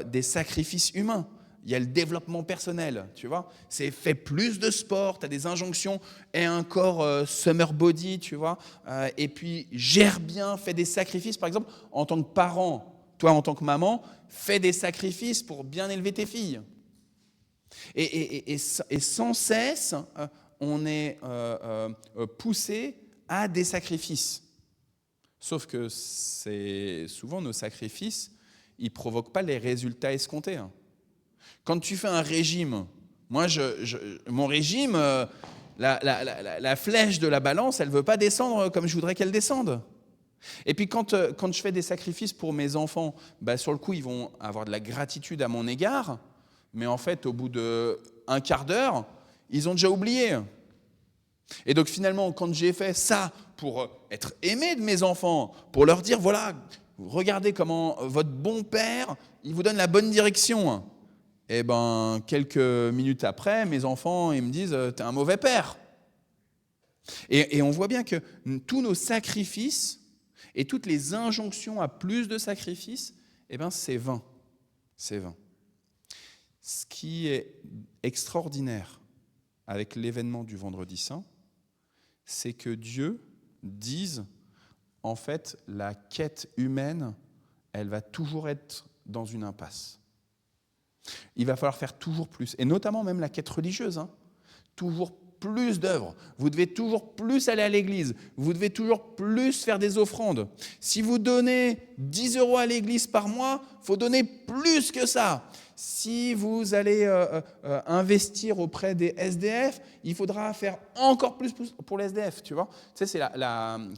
des sacrifices humains. il y a le développement personnel, tu vois. C'est fais plus de sport, tu as des injonctions, aie un corps summer body, tu vois. Et puis gère bien, fais des sacrifices. Par exemple, en tant que parent, toi en tant que maman, fais des sacrifices pour bien élever tes filles. Et sans cesse, on est poussé à des sacrifices. Sauf que c'est souvent nos sacrifices, ils ne provoquent pas les résultats escomptés. Quand tu fais un régime, moi, mon régime, la flèche de la balance, elle ne veut pas descendre comme je voudrais qu'elle descende. Et puis quand je fais des sacrifices pour mes enfants, sur le coup, ils vont avoir de la gratitude à mon égard, mais en fait, au bout d'un quart d'heure, ils ont déjà oublié. Et donc finalement, quand j'ai fait ça pour être aimé de mes enfants, pour leur dire, voilà, regardez comment votre bon père, il vous donne la bonne direction. Et quelques minutes après, mes enfants, ils me disent, t'es un mauvais père. Et on voit bien que tous nos sacrifices et toutes les injonctions à plus de sacrifices, c'est vain. C'est vain. Ce qui est extraordinaire avec l'événement du Vendredi Saint, c'est que Dieu dise, en fait, la quête humaine, elle va toujours être dans une impasse. Il va falloir faire toujours plus, et notamment même la quête religieuse, toujours plus d'œuvres, vous devez toujours plus aller à l'église, vous devez toujours plus faire des offrandes. Si vous donnez 10 € à l'église par mois, il faut donner plus que ça. Si vous allez investir auprès des SDF, il faudra faire encore plus pour les SDF, tu vois. Tu sais, c'est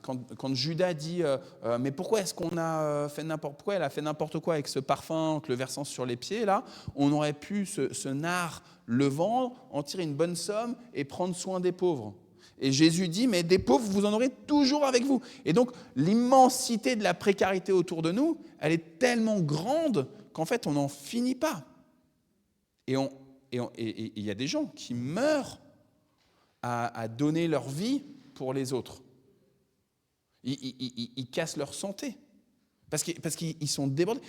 quand Judas dit mais pourquoi est-ce qu'on a fait n'importe quoi, elle a fait n'importe quoi avec ce parfum en te le versant sur les pieds, là, on aurait pu ce nard le vendre, en tirer une bonne somme et prendre soin des pauvres. Et Jésus dit, mais des pauvres, vous en aurez toujours avec vous. Et donc, l'immensité de la précarité autour de nous, elle est tellement grande qu'en fait, on n'en finit pas. Et il y a des gens qui meurent à donner leur vie pour les autres. Ils cassent leur santé parce qu'ils sont débordés.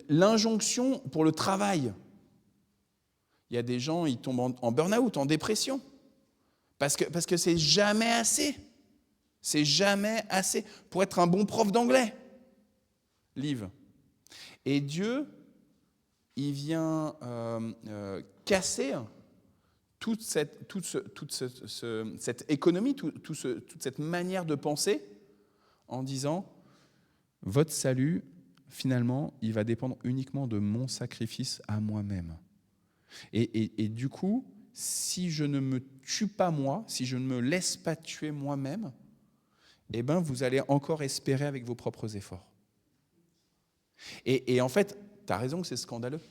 L'injonction pour le travail, il y a des gens, ils tombent en burn-out, en dépression, parce que c'est jamais assez. C'est jamais assez pour être un bon prof d'anglais. Liv. Et Dieu, il vient casser toute cette économie, toute cette manière de penser, en disant, votre salut, finalement, il va dépendre uniquement de mon sacrifice à moi-même. Et du coup, si je ne me tue pas moi, si je ne me laisse pas tuer moi-même, vous allez encore espérer avec vos propres efforts. Et en fait, tu as raison que c'est scandaleux.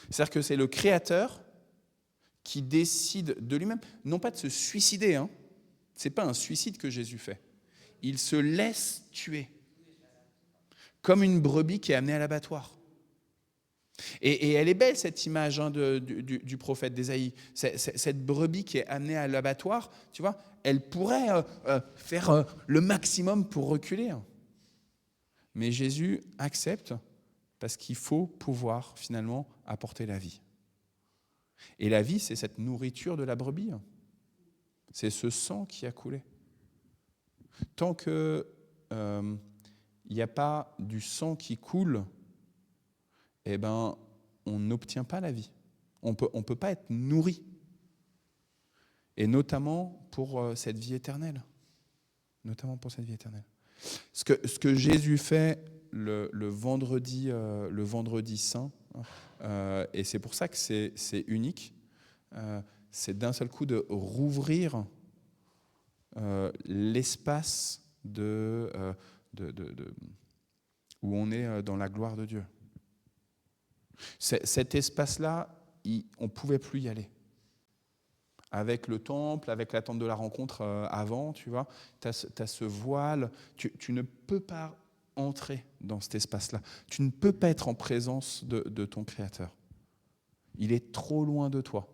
C'est-à-dire que c'est le Créateur qui décide de lui-même, non pas de se suicider, ce n'est pas un suicide que Jésus fait. Il se laisse tuer, comme une brebis qui est amenée à l'abattoir. Et elle est belle, cette image du prophète d'Ésaïe. Cette brebis qui est amenée à l'abattoir, tu vois, elle pourrait faire le maximum pour reculer. Mais Jésus accepte parce qu'il faut pouvoir finalement apporter la vie. Et la vie, c'est cette nourriture de la brebis. C'est ce sang qui a coulé. Tant qu'il n'y a pas du sang qui coule, on n'obtient pas la vie. On peut pas être nourri. Et notamment pour cette vie éternelle. Notamment pour cette vie éternelle. Ce que Jésus fait le vendredi saint, et c'est pour ça que c'est unique, c'est d'un seul coup de rouvrir l'espace où on est dans la gloire de Dieu. Cet espace-là, on ne pouvait plus y aller. Avec le temple, avec la tente de la rencontre avant, tu vois, tu as ce voile, tu ne peux pas entrer dans cet espace-là. Tu ne peux pas être en présence de ton Créateur. Il est trop loin de toi.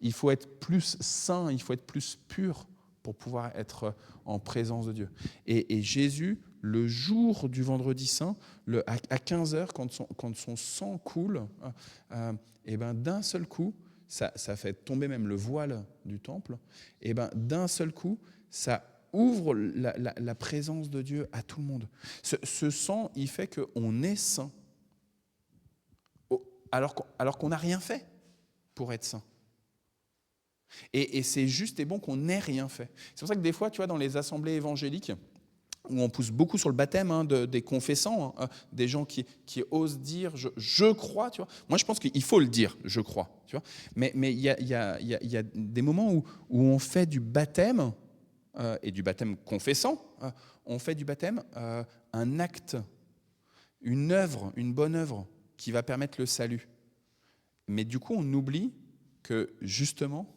Il faut être plus saint, il faut être plus pur pour pouvoir être en présence de Dieu. Et Jésus le jour du vendredi saint, à 15h, quand son sang coule, et ben, d'un seul coup, ça fait tomber même le voile du temple, et ben, d'un seul coup, ça ouvre la présence de Dieu à tout le monde. Ce sang, il fait qu'on est saint, alors qu'on n'a rien fait pour être saint. Et c'est juste et bon qu'on n'ait rien fait. C'est pour ça que des fois, tu vois, dans les assemblées évangéliques, où on pousse beaucoup sur le baptême des confessants, des gens qui osent dire je crois, tu vois. Moi, je pense qu'il faut le dire, je crois, tu vois. Mais il y a des moments où on fait du baptême, et du baptême confessant, on fait du baptême un acte, une œuvre, une bonne œuvre qui va permettre le salut. Mais du coup, on oublie que justement,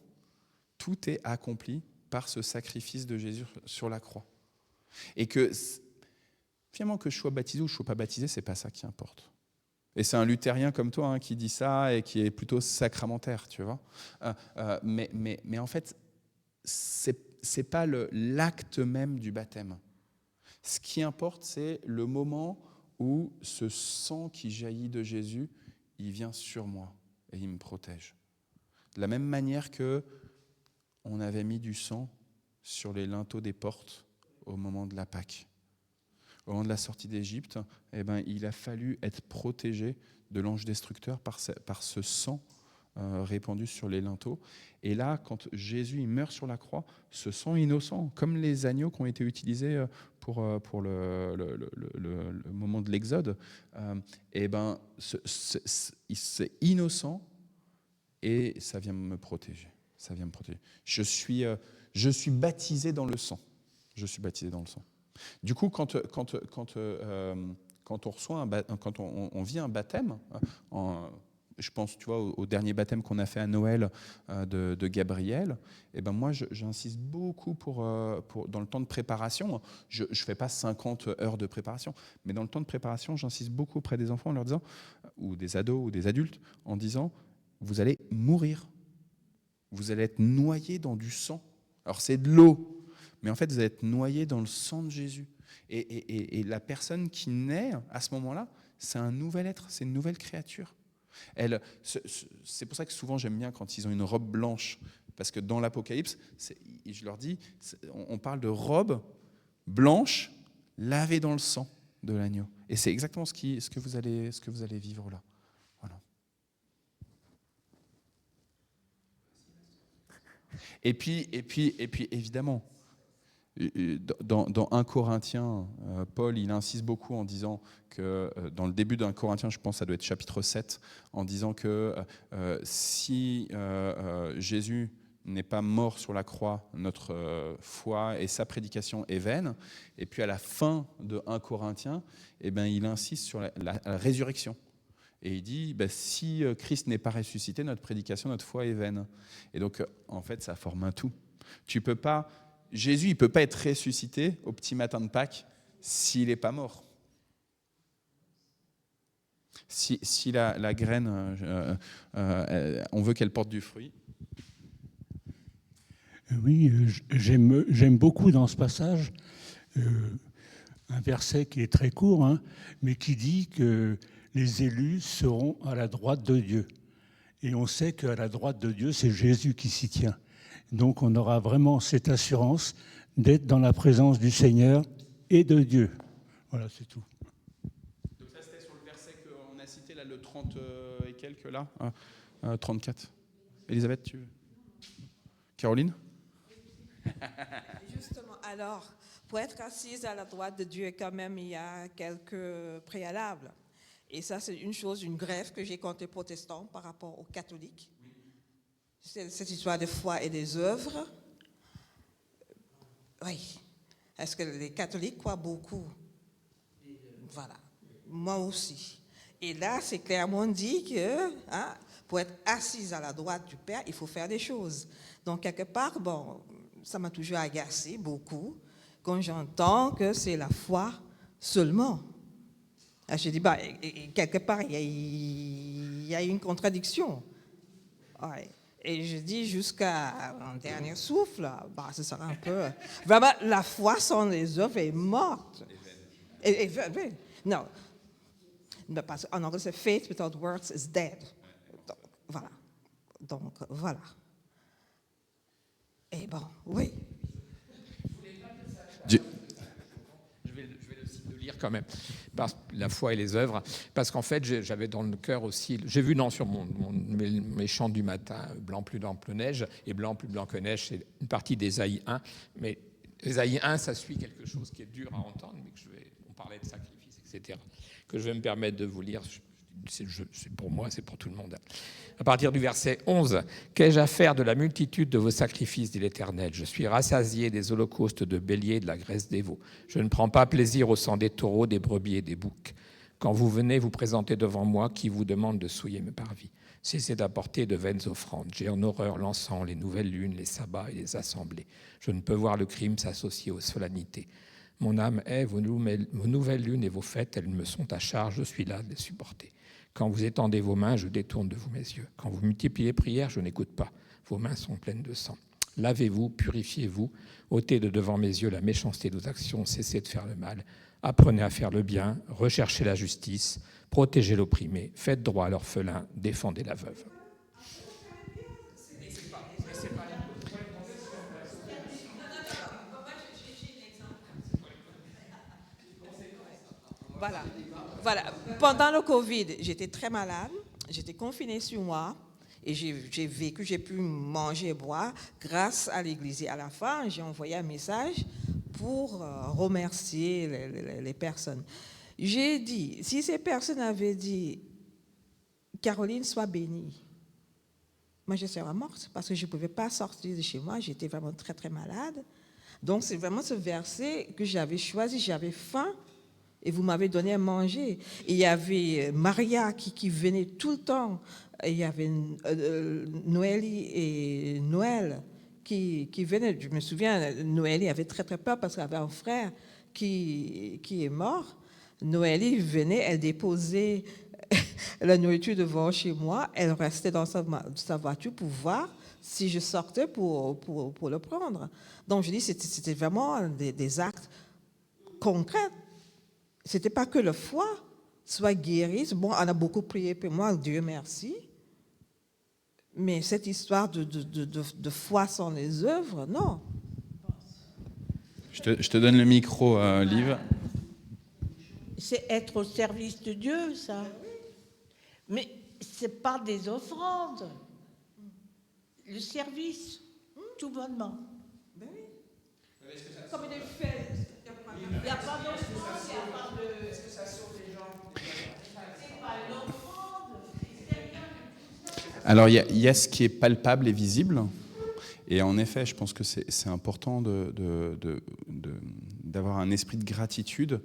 tout est accompli par ce sacrifice de Jésus sur la croix. Et que, finalement, que je sois baptisé ou je ne sois pas baptisé, ce n'est pas ça qui importe. Et c'est un luthérien comme toi qui dit ça et qui est plutôt sacramentaire, tu vois. Mais en fait, ce n'est pas l'acte même du baptême. Ce qui importe, c'est le moment où ce sang qui jaillit de Jésus, il vient sur moi et il me protège. De la même manière que on avait mis du sang sur les linteaux des portes au moment de la Pâque. Au moment de la sortie d'Égypte, eh ben, il a fallu être protégé de l'ange destructeur par ce sang répandu sur les linteaux. Et là, quand Jésus il meurt sur la croix, ce sang innocent, comme les agneaux qui ont été utilisés pour le moment de l'Exode, eh ben, c'est innocent et ça vient me protéger. Ça vient me protéger. Je suis baptisé dans le sang. Je suis baptisé dans le sang. Du coup, quand on reçoit quand on vit un baptême, je pense, tu vois, au dernier baptême qu'on a fait à Noël de Gabriel, et ben moi, j'insiste beaucoup dans le temps de préparation. Je ne fais pas 50 heures de préparation, mais dans le temps de préparation, j'insiste beaucoup auprès des enfants en leur disant, ou des ados ou des adultes, en disant, vous allez mourir. Vous allez être noyé dans du sang. Alors c'est de l'eau, mais en fait vous allez être noyé dans le sang de Jésus. Et la personne qui naît à ce moment-là, c'est un nouvel être, c'est une nouvelle créature. C'est pour ça que souvent j'aime bien quand ils ont une robe blanche, parce que dans l'Apocalypse, je leur dis, on parle de robe blanche lavée dans le sang de l'agneau. Et c'est exactement ce que vous allez vivre là. Voilà. Et puis évidemment, dans 1 Corinthiens, Paul, il insiste beaucoup en disant que, dans le début d'1 Corinthiens, je pense que ça doit être chapitre 7, en disant que si Jésus n'est pas mort sur la croix, notre foi et sa prédication est vaine. Et puis à la fin de 1 Corinthiens, eh ben, il insiste sur la résurrection. Et il dit, si Christ n'est pas ressuscité, notre prédication, notre foi est vaine. Et donc, en fait, ça forme un tout. Jésus, il ne peut pas être ressuscité au petit matin de Pâques s'il n'est pas mort. Si la graine, on veut qu'elle porte du fruit. Oui, j'aime beaucoup dans ce passage un verset qui est très court, mais qui dit que les élus seront à la droite de Dieu. Et on sait qu'à la droite de Dieu, c'est Jésus qui s'y tient. Donc on aura vraiment cette assurance d'être dans la présence du Seigneur et de Dieu. Voilà, c'est tout. Donc ça, c'était sur le verset qu'on a cité, là, le 30 et quelques, là, 34. Elisabeth, tu veux ? Caroline ? Justement, alors, pour être assise à la droite de Dieu, quand même, il y a quelques préalables. Et ça, c'est une grève que j'ai contre les protestants par rapport aux catholiques. C'est cette histoire de foi et des œuvres. Oui. Est-ce que les catholiques croient beaucoup? Voilà. Moi aussi. Et là, c'est clairement dit que pour être assise à la droite du Père, il faut faire des choses. Donc, quelque part, ça m'a toujours agacé beaucoup quand j'entends que c'est la foi seulement. Je dis, quelque part, il y a une contradiction. Ouais. Et je dis jusqu'à un dernier souffle, ce sera un peu... Vraiment, la foi sans les œuvres est morte. Non. Parce qu'en anglais, c'est faith without works is dead. Donc, voilà. Donc, voilà. Et bon, oui. Je vais le lire quand même, la foi et les œuvres, parce qu'en fait, j'avais dans le cœur aussi, j'ai vu sur mes chants du matin, blanc plus blanc que neige, et blanc plus blanc que neige, c'est une partie d'Ésaïe 1, mais Ésaïe 1, ça suit quelque chose qui est dur à entendre, mais on parlait de sacrifice, etc., que je vais me permettre de vous lire. C'est pour moi, c'est pour tout le monde. À partir du verset 11, « Qu'ai-je à faire de la multitude de vos sacrifices, dit l'Éternel? Je suis rassasié des holocaustes de béliers et de la graisse des veaux. Je ne prends pas plaisir au sang des taureaux, des brebis et des boucs. Quand vous venez vous présenter devant moi, qui vous demande de souiller mes parvis? Cessez d'apporter de vaines offrandes. J'ai en horreur l'encens, les nouvelles lunes, les sabbats et les assemblées. Je ne peux voir le crime s'associer aux solennités. Mon âme hait vos nouvelles lunes et vos fêtes, elles me sont à charge, je suis là de les supporter. Quand vous étendez vos mains, je détourne de vous mes yeux. Quand vous multipliez les prières, je n'écoute pas. Vos mains sont pleines de sang. Lavez-vous, purifiez-vous, ôtez de devant mes yeux la méchanceté de vos actions, cessez de faire le mal. Apprenez à faire le bien, recherchez la justice, protégez l'opprimé, faites droit à l'orphelin, défendez la veuve. » Voilà. Pendant le Covid, j'étais très malade, j'étais confinée sur moi et j'ai vécu, j'ai pu manger et boire grâce à l'Église. Et à la fin, j'ai envoyé un message pour remercier les personnes. J'ai dit, si ces personnes avaient dit « Caroline, sois bénie », moi je serais morte parce que je ne pouvais pas sortir de chez moi, j'étais vraiment très très malade. Donc c'est vraiment ce verset que j'avais choisi, j'avais faim. Et vous m'avez donné à manger. Et il y avait Maria qui venait tout le temps. Et il y avait Noélie et Noël qui venaient. Je me souviens, Noélie avait très très peur parce qu'elle avait un frère qui est mort. Noélie venait, elle déposait la nourriture devant chez moi. Elle restait dans sa voiture pour voir si je sortais pour le prendre. Donc je dis, c'était vraiment des actes concrets. Ce n'était pas que le foie soit guéri. Bon, on a beaucoup prié pour moi, Dieu merci. Mais cette histoire de foi sans les œuvres, non. Je te donne le micro, Liv. C'est être au service de Dieu, ça. Mais ce n'est pas des offrandes. Le service, tout bonnement. Ben oui. Comme il est fait. Il n'y a pas d'offrande, il n'y a pas de... Est-ce que ça sauve les gens? C'est pas une offrande. Alors, il y a ce qui est palpable et visible. Et en effet, je pense que c'est important d'avoir un esprit de gratitude.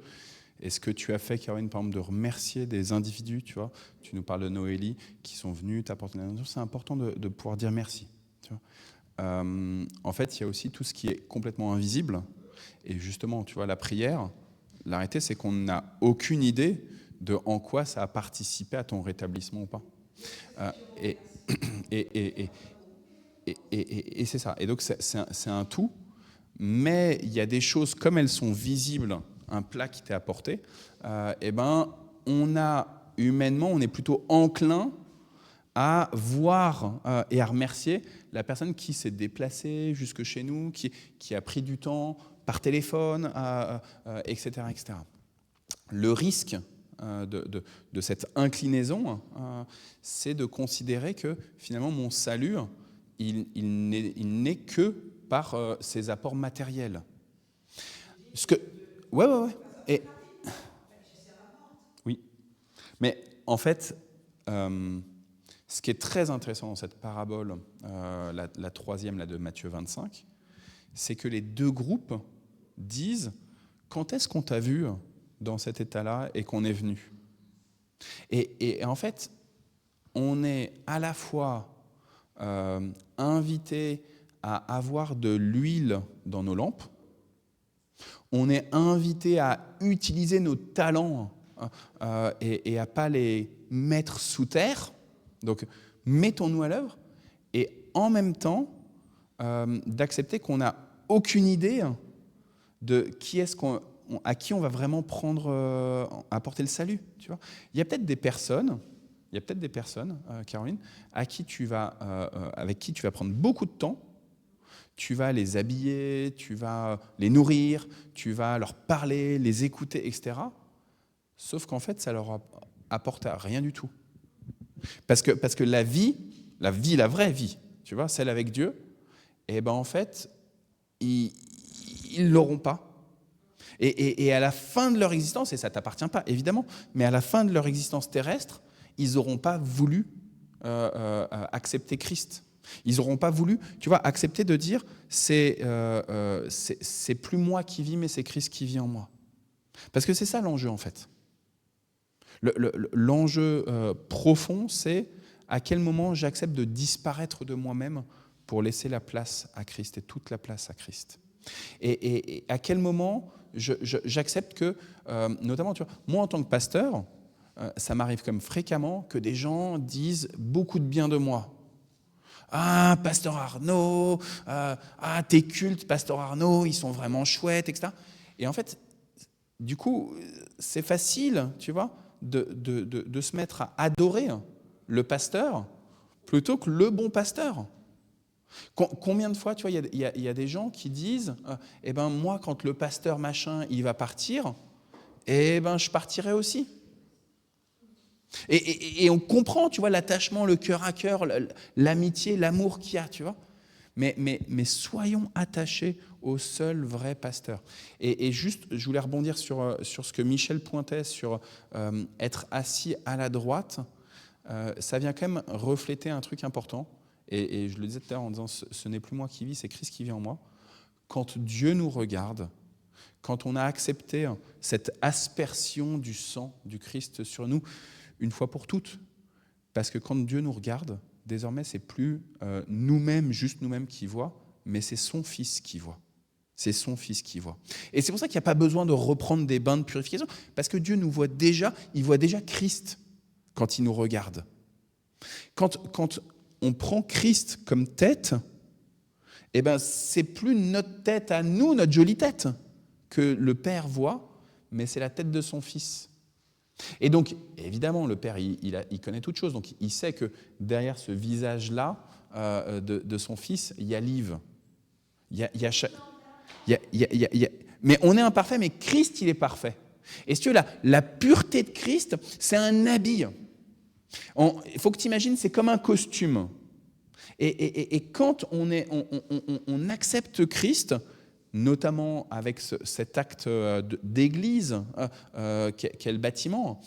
Et ce que tu as fait, Caroline, par exemple, de remercier des individus, tu vois, tu nous parles de Noélie, qui sont venus t'apporter la nourriture, c'est important de pouvoir dire merci. Tu vois. En fait, il y a aussi tout ce qui est complètement invisible. Et justement, tu vois, la prière, la réalité, c'est qu'on n'a aucune idée de en quoi ça a participé à ton rétablissement ou pas. Et c'est ça. Et donc, c'est un tout. Mais il y a des choses, comme elles sont visibles, un plat qui t'est apporté, eh ben, humainement, on est plutôt enclin à voir et à remercier la personne qui s'est déplacée jusque chez nous, qui a pris du temps par téléphone, etc., etc. Le risque de cette inclinaison, c'est de considérer que finalement mon salut, il n'est que par ses apports matériels. Ouais. Oui. Mais en fait, ce qui est très intéressant dans cette parabole, la troisième de Matthieu 25, c'est que les deux groupes disent « Quand est-ce qu'on t'a vu dans cet état-là et qu'on est venu ?» Et en fait, on est à la fois invité à avoir de l'huile dans nos lampes, on est invité à utiliser nos talents et à ne pas les mettre sous terre. Donc, mettons-nous à l'œuvre et en même temps, d'accepter qu'on n'a aucune idée de qui est-ce qu'on à qui on va vraiment apporter le salut, tu vois. Il y a peut-être des personnes, Caroline, avec qui tu vas prendre beaucoup de temps. Tu vas les habiller, tu vas les nourrir, tu vas leur parler, les écouter, etc. Sauf qu'en fait, ça leur apporte rien du tout. Parce que la vraie vie, tu vois, celle avec Dieu, eh ben en fait, ils l'auront pas. Et à la fin de leur existence, et ça ne t'appartient pas, évidemment, mais à la fin de leur existence terrestre, ils n'auront pas voulu accepter Christ. Ils n'auront pas voulu, tu vois, accepter de dire c'est plus moi qui vis, mais c'est Christ qui vit en moi. Parce que c'est ça l'enjeu, en fait. L'enjeu profond, c'est à quel moment j'accepte de disparaître de moi-même pour laisser la place à Christ et toute la place à Christ. Et à quel moment j'accepte que, notamment, tu vois, moi en tant que pasteur, ça m'arrive comme fréquemment que des gens disent beaucoup de bien de moi. Ah, Pasteur Arnaud, tes cultes, Pasteur Arnaud, ils sont vraiment chouettes, etc. Et en fait, du coup, c'est facile, tu vois, de se mettre à adorer le pasteur plutôt que le bon pasteur. Combien de fois, tu vois, il y a des gens qui disent eh ben moi, quand le pasteur machin, il va partir, eh ben je partirai aussi. Et on comprend, tu vois, l'attachement, le cœur à cœur, l'amitié, l'amour qu'il y a, tu vois. Mais soyons attachés au seul vrai pasteur. Et juste, je voulais rebondir sur ce que Michel pointait, sur être assis à la droite. Ça vient quand même refléter un truc important. Et je le disais tout à l'heure en disant, ce n'est plus moi qui vis, c'est Christ qui vit en moi. Quand Dieu nous regarde, quand on a accepté cette aspersion du sang du Christ sur nous, une fois pour toutes, parce que quand Dieu nous regarde, désormais, c'est plus nous-mêmes, juste nous-mêmes qui voit, mais c'est son Fils qui voit. C'est son Fils qui voit. Et c'est pour ça qu'il n'y a pas besoin de reprendre des bains de purification, parce que Dieu nous voit déjà, il voit déjà Christ quand il nous regarde. Quand on prend Christ comme tête, eh ben, c'est plus notre tête à nous, notre jolie tête, que le Père voit, mais c'est la tête de son Fils. Et donc, évidemment, le Père, il connaît toutes choses, donc il sait que derrière ce visage-là de son Fils, il y a Liv. Mais on est imparfait, mais Christ, il est parfait. Et si tu veux, la pureté de Christ, c'est un habit. Il faut que tu imagines, c'est comme un costume. Et quand on accepte Christ, notamment avec cet acte d'église qu'est le bâtiment,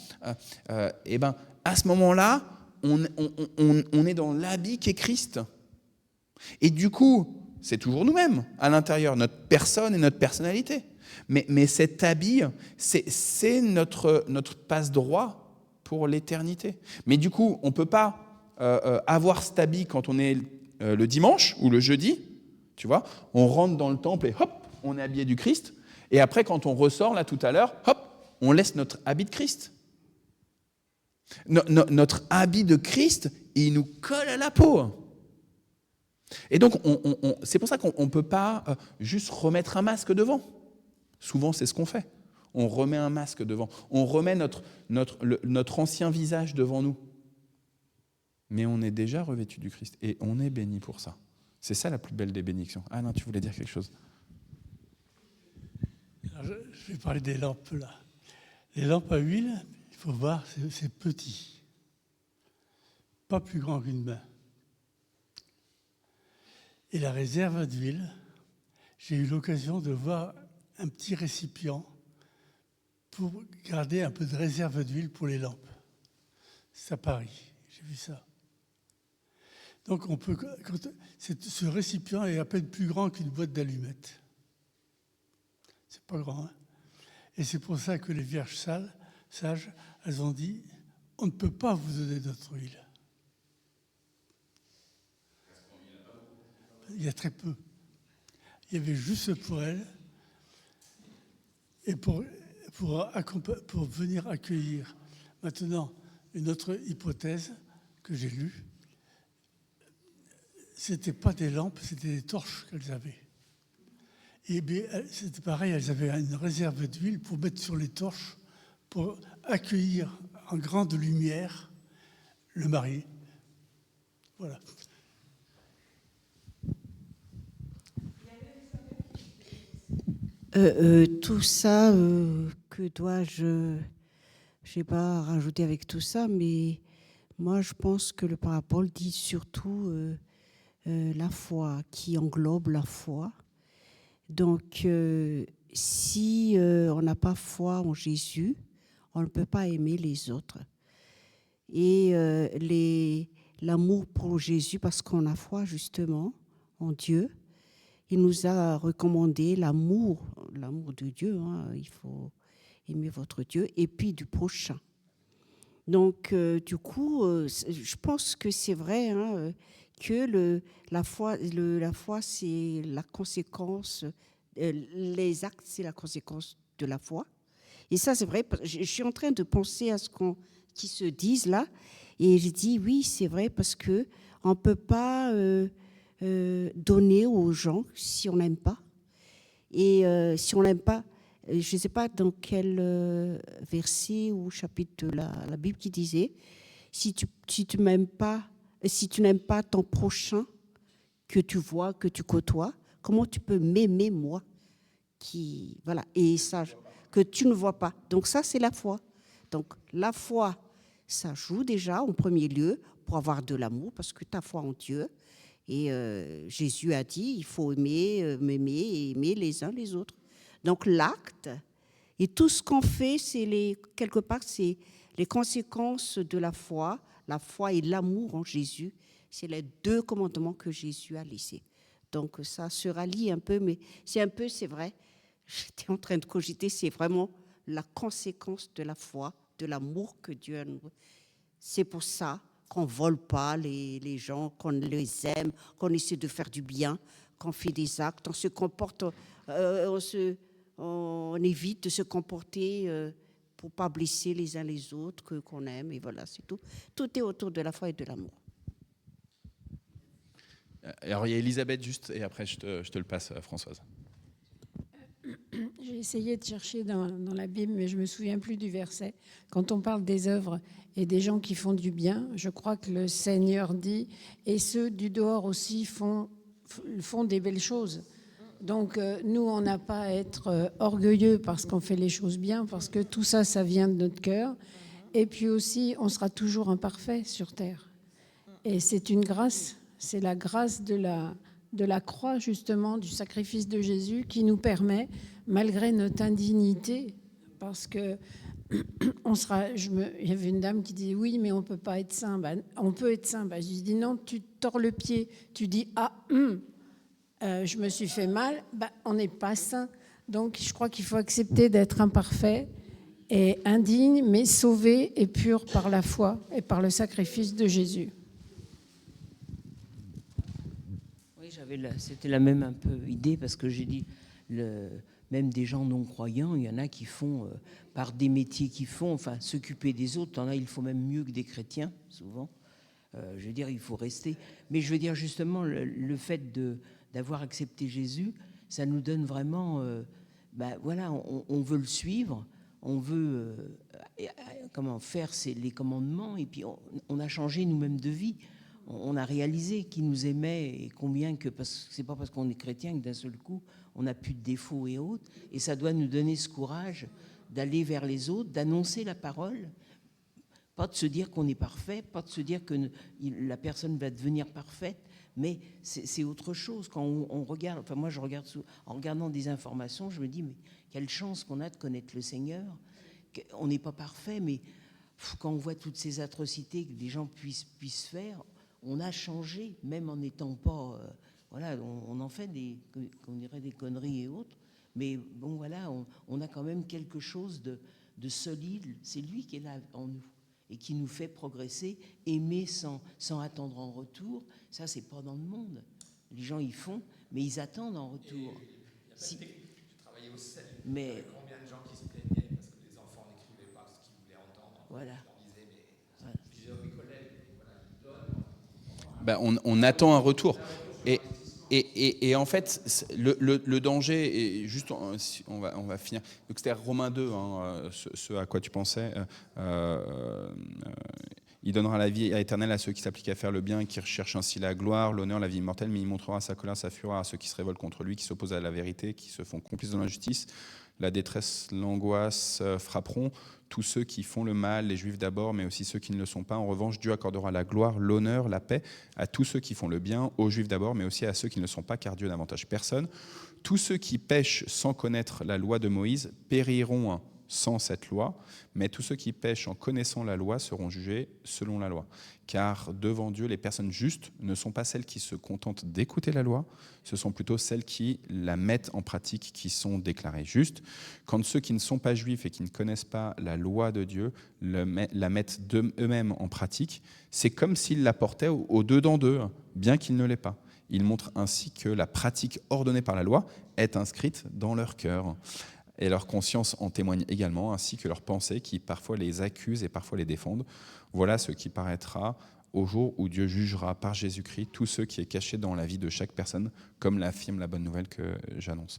et ben, à ce moment-là, on est dans l'habit qu'est Christ. Et du coup, c'est toujours nous-mêmes, à l'intérieur, notre personne et notre personnalité. Mais cet habit, c'est notre passe-droit pour l'éternité. Mais du coup, on ne peut pas avoir cet habit quand on est le dimanche ou le jeudi, tu vois, on rentre dans le temple et hop, on est habillé du Christ. Et après, quand on ressort, là, tout à l'heure, hop, on laisse notre habit de Christ. Notre habit de Christ, il nous colle à la peau. Et donc, c'est pour ça qu'on ne peut pas juste remettre un masque devant. Souvent, c'est ce qu'on fait. On remet un masque devant. On remet notre ancien visage devant nous. Mais on est déjà revêtu du Christ. Et on est béni pour ça. C'est ça la plus belle des bénédictions. Ah non, tu voulais dire quelque chose? Alors, je vais parler des lampes là. Les lampes à huile, il faut voir, c'est petit. Pas plus grand qu'une main. Et la réserve d'huile, j'ai eu l'occasion de voir un petit récipient pour garder un peu de réserve d'huile pour les lampes. C'est à Paris, j'ai vu ça. Donc ce récipient est à peine plus grand qu'une boîte d'allumettes. C'est pas grand, hein? Et c'est pour ça que les vierges sages, elles ont dit, on ne peut pas vous donner d'autre huile. Il y a très peu. Il y avait juste pour elles et pour venir accueillir. Maintenant, une autre hypothèse que j'ai lue, c'était pas des lampes, c'était des torches qu'elles avaient. Et bien, c'était pareil, elles avaient une réserve d'huile pour mettre sur les torches, pour accueillir en grande lumière le mari. Voilà. Tout ça, que dois-je, je sais pas rajouter avec tout ça, mais moi je pense que le parabole dit surtout la foi, qui englobe la foi. Donc, si on n'a pas foi en Jésus, on ne peut pas aimer les autres. Et l'amour pour Jésus, parce qu'on a foi justement en Dieu, il nous a recommandé l'amour de Dieu. Hein, il faut aimer votre Dieu et puis du prochain. Donc, du coup, je pense que c'est vrai hein, que la foi, c'est la conséquence, les actes, c'est la conséquence de la foi. Et ça, c'est vrai. Je suis en train de penser à ce qui se disent là, et je dis oui, c'est vrai, parce que on peut pas donner aux gens si on n'aime pas. Et si on n'aime pas, je ne sais pas dans quel verset ou chapitre de la Bible qui disait, si tu n'aimes pas ton prochain que tu vois, que tu côtoies, comment tu peux m'aimer moi voilà, et ça, que tu ne vois pas. Donc ça, c'est la foi. Donc la foi, ça joue déjà en premier lieu pour avoir de l'amour, parce que tu as foi en Dieu. Et Jésus a dit, il faut m'aimer et aimer les uns les autres. Donc l'acte, et tout ce qu'on fait, quelque part, c'est les conséquences de la foi et l'amour en Jésus. C'est les deux commandements que Jésus a laissés. Donc ça se rallie un peu, mais c'est vrai, j'étais en train de cogiter, c'est vraiment la conséquence de la foi, de l'amour que Dieu a nous. C'est pour ça qu'on ne vole pas les gens, qu'on les aime, qu'on essaie de faire du bien, qu'on fait des actes, on se comporte, on évite de se comporter pour ne pas blesser les uns les autres, qu'on aime, et voilà, c'est tout. Tout est autour de la foi et de l'amour. Alors il y a Elisabeth juste, et après je te le passe, Françoise. J'ai essayé de chercher dans la Bible, mais je ne me souviens plus du verset. Quand on parle des œuvres et des gens qui font du bien, je crois que le Seigneur dit, et ceux du dehors aussi font des belles choses. Donc nous, on n'a pas à être orgueilleux parce qu'on fait les choses bien, parce que tout ça, ça vient de notre cœur. Et puis aussi, on sera toujours imparfait sur terre. Et c'est une grâce, c'est la grâce de la croix, justement, du sacrifice de Jésus qui nous permet, malgré notre indignité, parce que il y avait une dame qui disait oui, mais on ne peut pas être saint. On peut être saint. Je lui dis non, tu tords le pied, tu dis je me suis fait mal, on n'est pas saint. Donc je crois qu'il faut accepter d'être imparfait et indigne, mais sauvé et pur par la foi et par le sacrifice de Jésus. C'était la même un peu idée, parce que j'ai dit, même des gens non-croyants, il y en a qui font, par des métiers qu'ils font, s'occuper des autres, il y en a, il faut même mieux que des chrétiens, souvent. Je veux dire, il faut rester. Mais je veux dire, justement, le fait d'avoir accepté Jésus, ça nous donne vraiment, voilà, on veut le suivre, on veut faire les commandements, et puis on a changé nous-mêmes de vie. On a réalisé qu'il nous aimait, et combien que, parce que c'est pas parce qu'on est chrétien que d'un seul coup on n'a plus de défauts et autres, et ça doit nous donner ce courage d'aller vers les autres, d'annoncer la parole, pas de se dire qu'on est parfait, pas de se dire que la personne va devenir parfaite, mais c'est autre chose. Quand on regarde, moi je regarde en regardant des informations, je me dis mais quelle chance qu'on a de connaître le Seigneur. On n'est pas parfait, mais quand on voit toutes ces atrocités que des gens puissent faire, on a changé, même en n'étant pas... voilà, on en fait qu'on dirait des conneries et autres, mais bon, voilà, on a quand même quelque chose de solide. C'est lui qui est là en nous et qui nous fait progresser, aimer sans attendre en retour. Ça, c'est pas dans le monde. Les gens, ils font, mais ils attendent en retour. Tu travaillais au CEL. Mais combien de gens qui se plaignaient parce que les enfants n'écrivaient pas ce qu'ils voulaient entendre. Voilà. On attend un retour. Et Et en fait, le danger, et juste, on va finir. Donc c'était Romains 2, ce à quoi tu pensais. Il donnera la vie éternelle à ceux qui s'appliquent à faire le bien, qui recherchent ainsi la gloire, l'honneur, la vie immortelle, mais il montrera sa colère, sa fureur à ceux qui se révoltent contre lui, qui s'opposent à la vérité, qui se font complices de l'injustice. La détresse, l'angoisse frapperont tous ceux qui font le mal, les Juifs d'abord, mais aussi ceux qui ne le sont pas. En revanche, Dieu accordera la gloire, l'honneur, la paix à tous ceux qui font le bien, aux Juifs d'abord, mais aussi à ceux qui ne le sont pas, car Dieu n'avantage personne. Tous ceux qui pêchent sans connaître la loi de Moïse périront sans cette loi, mais tous ceux qui pêchent en connaissant la loi seront jugés selon la loi. Car devant Dieu, les personnes justes ne sont pas celles qui se contentent d'écouter la loi, ce sont plutôt celles qui la mettent en pratique qui sont déclarées justes. Quand ceux qui ne sont pas juifs et qui ne connaissent pas la loi de Dieu la mettent eux-mêmes en pratique, c'est comme s'ils la portaient au dedans d'eux, bien qu'il ne l'ait pas. Ils montrent ainsi que la pratique ordonnée par la loi est inscrite dans leur cœur. Et leur conscience en témoigne également, ainsi que leurs pensées qui parfois les accusent et parfois les défendent. Voilà ce qui paraîtra au jour où Dieu jugera par Jésus-Christ tout ce qui est caché dans la vie de chaque personne, comme l'affirme la bonne nouvelle que j'annonce.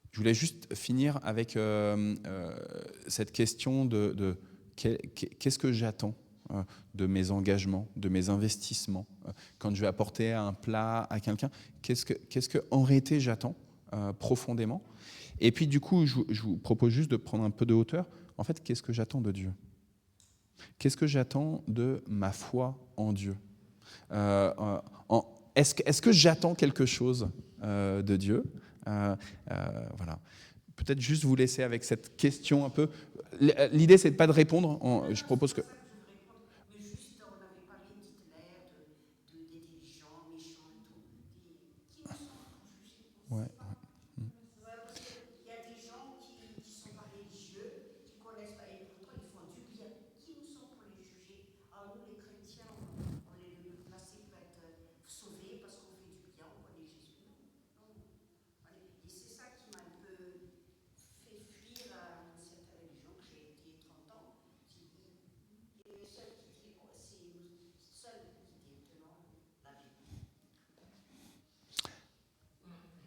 Je voulais juste finir avec cette question de qu'est-ce que j'attends de mes engagements, de mes investissements, quand je vais apporter un plat à quelqu'un, qu'est-ce que en réalité j'attends profondément. Et puis du coup, je vous propose juste de prendre un peu de hauteur. En fait, qu'est-ce que j'attends de Dieu ? Qu'est-ce que j'attends de ma foi en Dieu ? Est-ce que j'attends quelque chose de Dieu ? Voilà. Peut-être juste vous laisser avec cette question un peu. L'idée, c'est de pas de répondre. Je propose que... Ouais.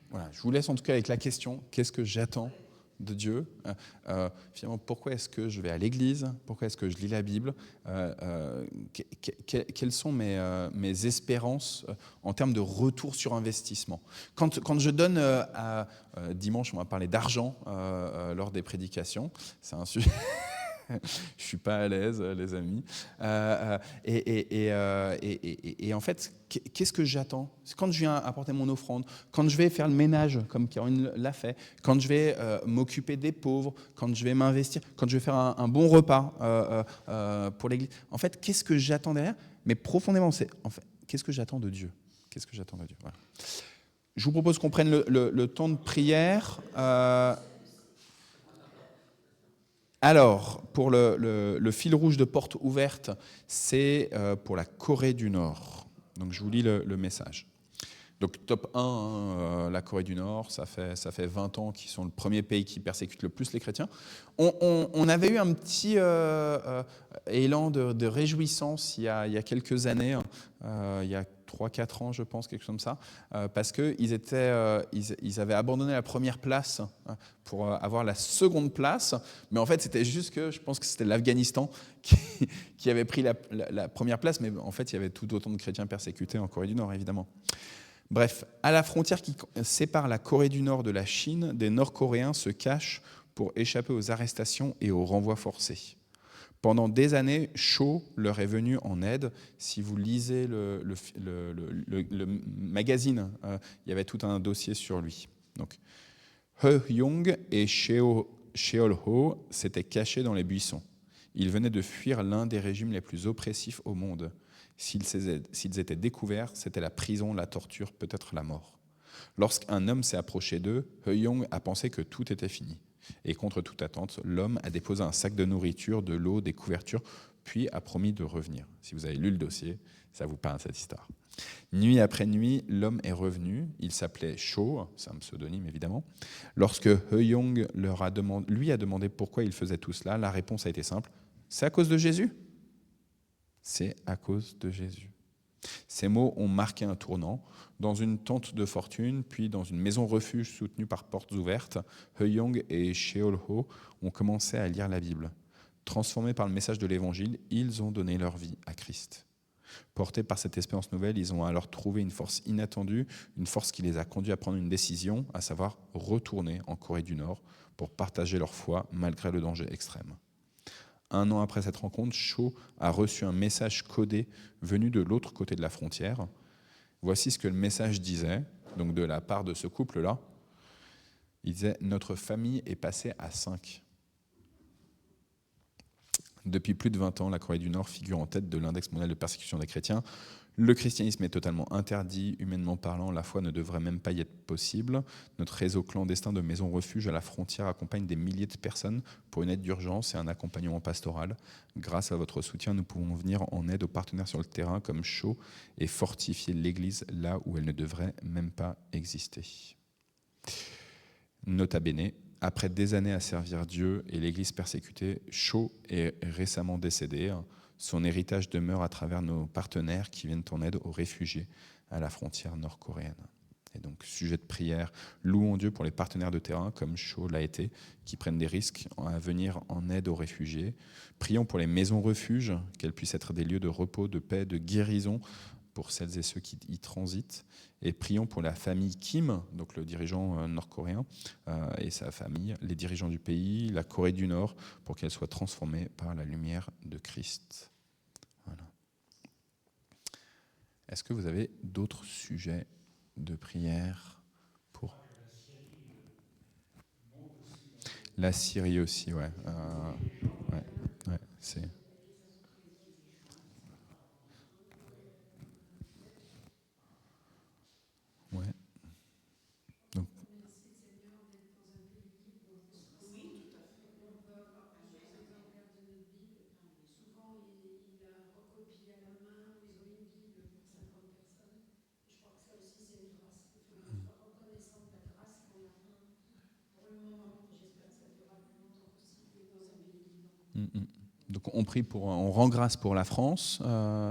Voilà, je vous laisse en tout cas avec la question, qu'est-ce que j'attends de Dieu ? Finalement, pourquoi est-ce que je vais à l'église ? Pourquoi est-ce que je lis la Bible ? Quelles sont mes espérances en termes de retour sur investissement ? Quand je donne, dimanche, on va parler d'argent lors des prédications, c'est un sujet... Je ne suis pas à l'aise, les amis. Et en fait, qu'est-ce que j'attends ? Quand je viens apporter mon offrande, quand je vais faire le ménage, comme Caroline l'a fait, quand je vais m'occuper des pauvres, quand je vais m'investir, quand je vais faire un bon repas pour l'église. En fait, qu'est-ce que j'attends derrière ? Mais profondément, c'est en fait, qu'est-ce que j'attends de Dieu ? Qu'est-ce que j'attends de Dieu ? Voilà. Je vous propose qu'on prenne le temps de prière. Alors, pour le fil rouge de porte ouverte, c'est pour la Corée du Nord. Donc, je vous lis le message. Donc, top 1, la Corée du Nord, ça fait 20 ans qu'ils sont le premier pays qui persécute le plus les chrétiens. On avait eu un petit élan de réjouissance il y a quelques années, il y a 3-4 ans, je pense, quelque chose comme ça, parce qu'ils avaient abandonné la première place pour avoir la seconde place. Mais en fait, c'était juste que je pense que c'était l'Afghanistan qui avait pris la première place. Mais en fait, il y avait tout autant de chrétiens persécutés en Corée du Nord, évidemment. Bref, à la frontière qui sépare la Corée du Nord de la Chine, des Nord-Coréens se cachent pour échapper aux arrestations et aux renvois forcés. Pendant des années, Cho leur est venu en aide. Si vous lisez le magazine, il y avait tout un dossier sur lui. Donc, He-young et Cheol-ho s'étaient cachés dans les buissons. Ils venaient de fuir l'un des régimes les plus oppressifs au monde. S'ils étaient découverts, c'était la prison, la torture, peut-être la mort. Lorsqu'un homme s'est approché d'eux, He-young a pensé que tout était fini. Et contre toute attente, l'homme a déposé un sac de nourriture, de l'eau, des couvertures, puis a promis de revenir. Si vous avez lu le dossier, ça vous parle cette histoire. Nuit après nuit, l'homme est revenu. Il s'appelait Cho, c'est un pseudonyme évidemment. Lorsque He-young lui a demandé pourquoi il faisait tout cela, la réponse a été simple. C'est à cause de Jésus ? C'est à cause de Jésus. Ces mots ont marqué un tournant. Dans une tente de fortune, puis dans une maison refuge soutenue par portes ouvertes, Heuyong et Cheolho ont commencé à lire la Bible. Transformés par le message de l'Évangile, ils ont donné leur vie à Christ. Portés par cette espérance nouvelle, ils ont alors trouvé une force inattendue, une force qui les a conduits à prendre une décision, à savoir retourner en Corée du Nord pour partager leur foi malgré le danger extrême. 1 an après cette rencontre, Cho a reçu un message codé venu de l'autre côté de la frontière. Voici ce que le message disait, donc de la part de ce couple-là. Il disait « Notre famille est passée à 5 ». Depuis plus de 20 ans, la Corée du Nord figure en tête de l'index mondial de persécution des chrétiens. Le christianisme est totalement interdit, humainement parlant, la foi ne devrait même pas y être possible. Notre réseau clandestin de maisons refuges à la frontière accompagne des milliers de personnes pour une aide d'urgence et un accompagnement pastoral. Grâce à votre soutien, nous pouvons venir en aide aux partenaires sur le terrain comme Cho et fortifier l'Église là où elle ne devrait même pas exister. Nota bene, après des années à servir Dieu et l'Église persécutée, Cho est récemment décédé. Son héritage demeure à travers nos partenaires qui viennent en aide aux réfugiés à la frontière nord-coréenne. Et donc, sujet de prière, louons Dieu pour les partenaires de terrain, comme Cho l'a été, qui prennent des risques à venir en aide aux réfugiés. Prions pour les maisons refuges, qu'elles puissent être des lieux de repos, de paix, de guérison pour celles et ceux qui y transitent. Et prions pour la famille Kim, donc le dirigeant nord-coréen et sa famille, les dirigeants du pays, la Corée du Nord, pour qu'elle soit transformée par la lumière de Christ. Voilà. Est-ce que vous avez d'autres sujets de prière pour la Syrie aussi, ouais. Ouais, c'est. Ouais. Donc. Donc on rend grâce pour la France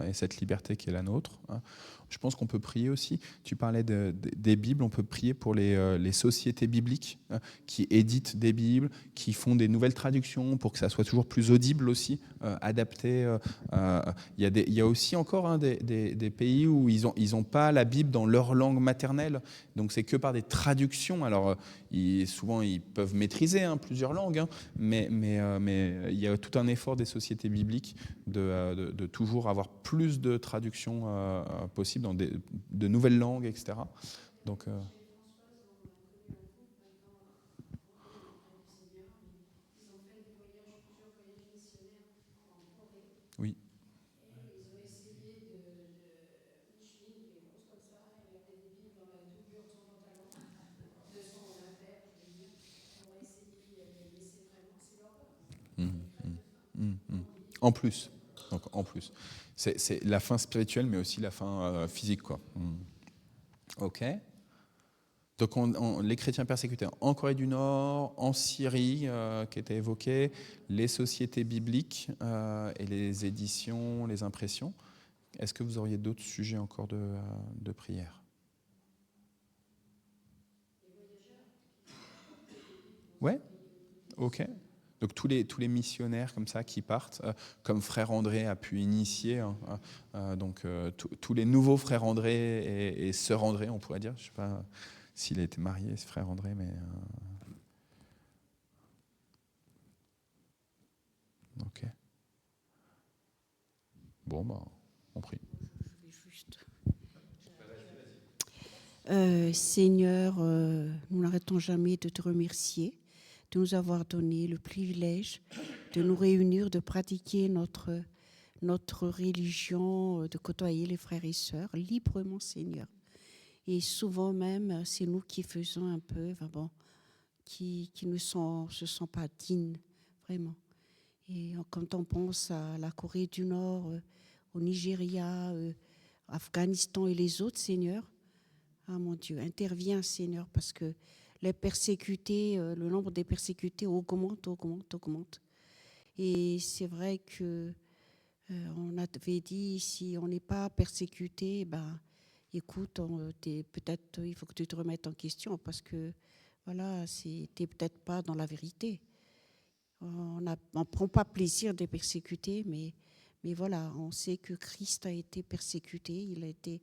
et cette liberté qui est la nôtre. Je pense qu'on peut prier aussi. Tu parlais des Bibles, on peut prier pour les sociétés bibliques qui éditent des Bibles, qui font des nouvelles traductions pour que ça soit toujours plus audible aussi, adapté. Il y a aussi encore des pays où ils ont pas la Bible dans leur langue maternelle, donc c'est que par des traductions. Alors souvent ils peuvent maîtriser plusieurs langues, mais il y a tout un effort des sociétés bibliques de toujours avoir plus de traductions possibles dans de nouvelles langues, etc. Donc, oui. En plus. Donc, en plus. C'est la fin spirituelle, mais aussi la fin physique, quoi. OK. Donc, les chrétiens persécutés en Corée du Nord, en Syrie, qui étaient évoqués, les sociétés bibliques et les éditions, les impressions. Est-ce que vous auriez d'autres sujets encore de prière? Ouais. OK. Donc tous les missionnaires comme ça qui partent, comme frère André a pu initier, tous les nouveaux frères André et sœur André, on pourrait dire. Je ne sais pas s'il a été marié, ce frère André, mais... Ok. Bon, on prie. Seigneur, nous n'arrêtons jamais de te remercier, de nous avoir donné le privilège de nous réunir, de pratiquer notre religion, de côtoyer les frères et sœurs librement, Seigneur. Et souvent même, c'est nous qui faisons un peu, qui ne se sont pas dignes, vraiment. Et quand on pense à la Corée du Nord, au Nigeria, Afghanistan et les autres, Seigneur, ah mon Dieu, interviens, Seigneur, parce que les persécutés, le nombre des persécutés augmente. Et c'est vrai que On avait dit, si on n'est pas persécuté, ben, écoute, peut-être il faut que tu te remettes en question parce que voilà, tu n'es peut-être pas dans la vérité. On ne prend pas plaisir d'être persécuté, mais voilà, on sait que Christ a été persécuté, il a été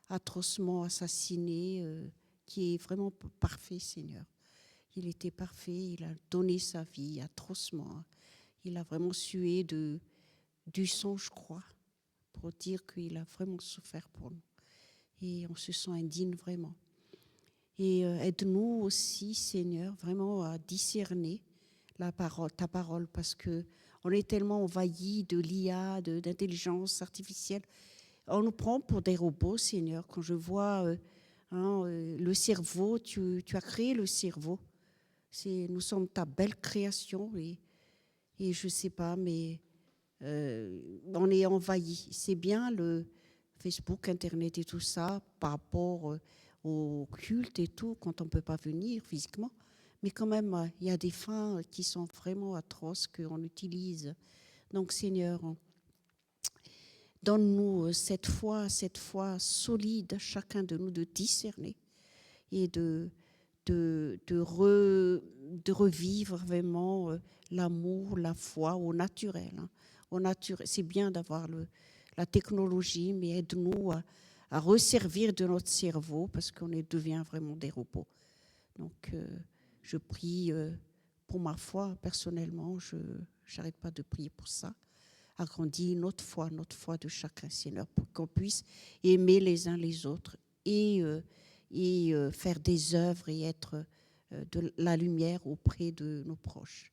atrocement assassiné, qui est vraiment parfait, Seigneur. Il était parfait, il a donné sa vie atrocement. Il a vraiment sué du sang, je crois, pour dire qu'il a vraiment souffert pour nous. Et on se sent indigne vraiment. Et aide-nous aussi, Seigneur, vraiment à discerner ta parole, parce qu'on est tellement envahi de l'IA, d'intelligence artificielle. On nous prend pour des robots, Seigneur. Quand je vois le cerveau, tu as créé le cerveau. Nous sommes ta belle création et je ne sais pas, mais on est envahi. C'est bien le Facebook, Internet et tout ça par rapport au culte et tout, quand on ne peut pas venir physiquement. Mais quand même, il y a des fins qui sont vraiment atroces qu'on utilise. Donc, Seigneur, donne-nous cette foi solide, chacun de nous, de discerner et de revivre vraiment l'amour, la foi au naturel. C'est bien d'avoir la technologie, mais aide-nous à resservir de notre cerveau parce qu'on devient vraiment des robots. Donc, je prie pour ma foi, personnellement, je n'arrête pas de prier pour ça. Agrandis notre foi de chacun, Seigneur, pour qu'on puisse aimer les uns les autres et faire des œuvres et être de la lumière auprès de nos proches.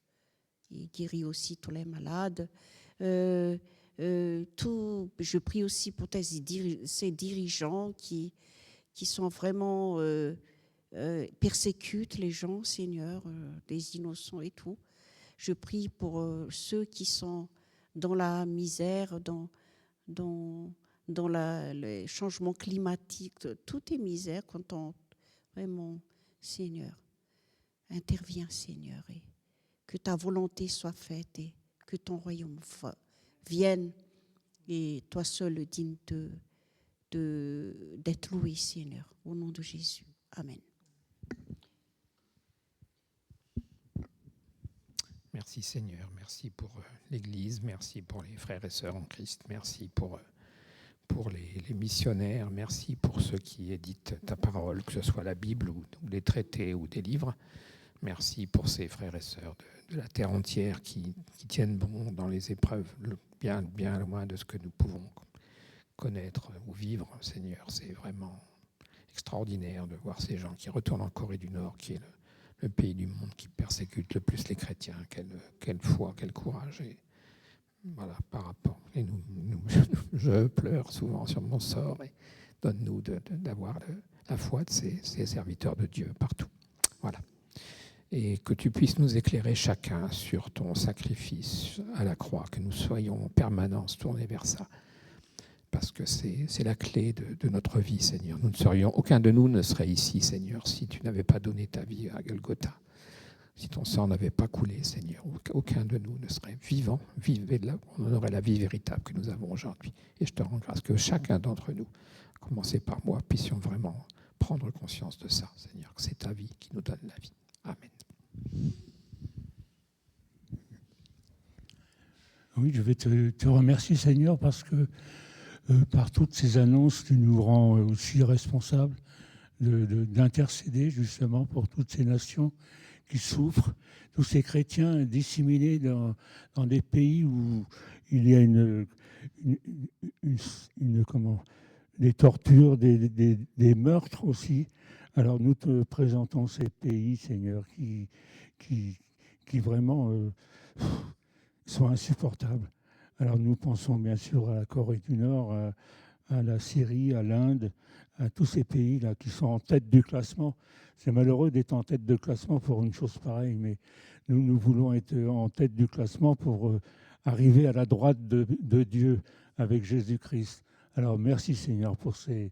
Et guéris aussi tous les malades. Je prie aussi pour ces dirigeants qui sont vraiment persécutent les gens, Seigneur, les innocents et tout. Je prie pour ceux qui sont dans la misère, dans les changements climatiques. Tout est misère quand on vraiment, Seigneur, intervient, Seigneur, et que ta volonté soit faite et que ton royaume vienne et toi seul digne d'être loué, Seigneur, au nom de Jésus. Amen. Merci Seigneur, merci pour l'Église, merci pour les frères et sœurs en Christ, merci pour les missionnaires, merci pour ceux qui éditent ta parole, que ce soit la Bible ou les traités ou des livres. Merci pour ces frères et sœurs de la terre entière qui tiennent bon dans les épreuves, bien loin de ce que nous pouvons connaître ou vivre, Seigneur. C'est vraiment extraordinaire de voir ces gens qui retournent en Corée du Nord, qui est le pays du monde qui persécute le plus les chrétiens. Quelle foi, quel courage. Et voilà, par rapport. Et je pleure souvent sur mon sort. Et donne-nous d'avoir la foi de ces serviteurs de Dieu partout. Voilà. Et que tu puisses nous éclairer chacun sur ton sacrifice à la croix, que nous soyons en permanence tournés vers ça. Parce que c'est la clé de notre vie, Seigneur. Aucun de nous ne serait ici, Seigneur, si tu n'avais pas donné ta vie à Golgotha. Si ton sang n'avait pas coulé, Seigneur, aucun de nous ne serait vivant. On aurait la vie véritable que nous avons aujourd'hui. Et je te rends grâce que chacun d'entre nous, à commencer par moi, puissions vraiment prendre conscience de ça, Seigneur, que c'est ta vie qui nous donne la vie. Amen. Oui, je vais te remercier, Seigneur, parce que par toutes ces annonces, tu nous rends aussi responsables d'intercéder justement pour toutes ces nations qui souffrent, tous ces chrétiens disséminés dans des pays où il y a des tortures, des meurtres aussi. Alors nous te présentons ces pays, Seigneur, qui vraiment sont insupportables. Alors nous pensons bien sûr à la Corée du Nord, à la Syrie, à l'Inde, à tous ces pays-là qui sont en tête du classement. C'est malheureux d'être en tête de classement pour une chose pareille, mais nous voulons être en tête du classement pour arriver à la droite de Dieu avec Jésus-Christ. Alors merci Seigneur pour ces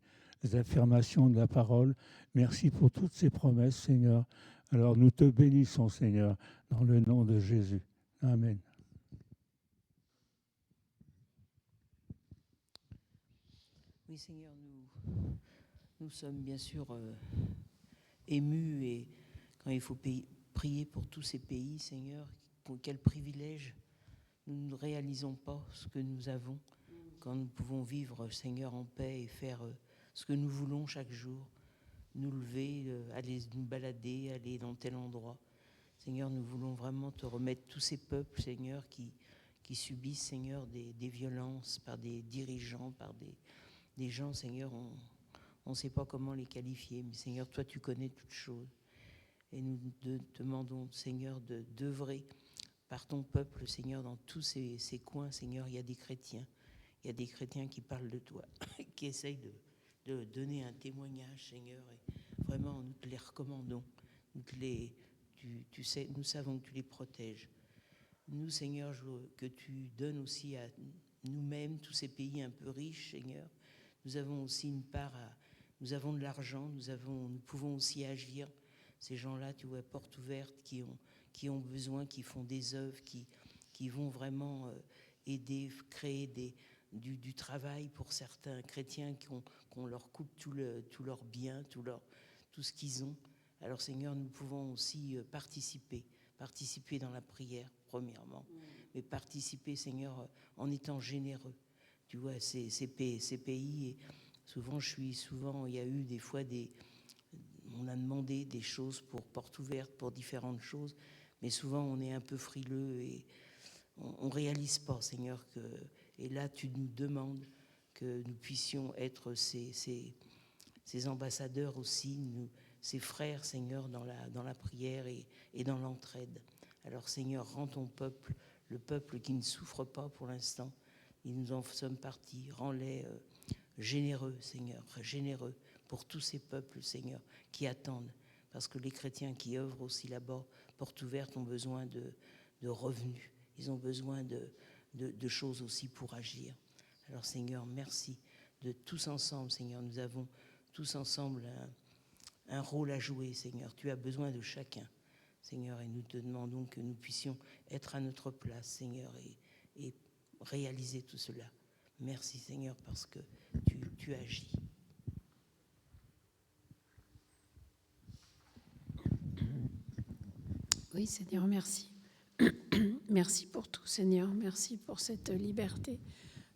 affirmations de la parole. Merci pour toutes ces promesses, Seigneur. Alors nous te bénissons, Seigneur, dans le nom de Jésus. Amen. Oui, Seigneur, nous sommes bien sûr émus, et quand il faut prier pour tous ces pays, Seigneur, quel privilège. Nous ne réalisons pas ce que nous avons quand nous pouvons vivre, Seigneur, en paix et faire ce que nous voulons chaque jour, nous lever, aller nous balader, aller dans tel endroit. Seigneur, nous voulons vraiment te remettre tous ces peuples, Seigneur, qui subissent, Seigneur, des violences par des dirigeants, par des gens, Seigneur, on ne sait pas comment les qualifier, mais Seigneur, toi, tu connais toutes choses. Et nous te demandons, Seigneur, d'œuvrer par ton peuple, Seigneur, dans tous ces coins, Seigneur, il y a des chrétiens. Il y a des chrétiens qui parlent de toi, qui essayent de donner un témoignage, Seigneur. Et vraiment, nous te les recommandons. Tu sais, nous savons que tu les protèges. Nous, Seigneur, que tu donnes aussi à nous-mêmes, tous ces pays un peu riches, Seigneur. Nous avons aussi une part, nous avons de l'argent, nous pouvons aussi agir. Ces gens-là, tu vois, portes ouvertes, qui ont besoin, qui font des œuvres, qui vont vraiment aider, créer du travail pour certains chrétiens qu'on leur coupe tout leur bien, tout ce qu'ils ont. Alors Seigneur, nous pouvons aussi participer dans la prière, premièrement, mais participer, Seigneur, en étant généreux. Tu vois, ces pays, et souvent, il y a eu des fois on a demandé des choses pour portes ouvertes, pour différentes choses, mais souvent on est un peu frileux et on ne réalise pas, Seigneur, et là tu nous demandes que nous puissions être ces ambassadeurs aussi, ces frères, Seigneur, dans la prière et dans l'entraide. Alors Seigneur, rends ton peuple, le peuple qui ne souffre pas pour l'instant, et nous en sommes partis, rends-les généreux, Seigneur, généreux pour tous ces peuples, Seigneur, qui attendent. Parce que les chrétiens qui œuvrent aussi là-bas, portes ouvertes, ont besoin de revenus. Ils ont besoin de choses aussi pour agir. Alors Seigneur, merci de tous ensemble, Seigneur. Nous avons tous ensemble un rôle à jouer, Seigneur. Tu as besoin de chacun, Seigneur, et nous te demandons que nous puissions être à notre place, Seigneur, et réaliser tout cela. Merci, Seigneur, parce que tu agis. Oui, Seigneur, merci. Merci pour tout, Seigneur. Merci pour cette liberté.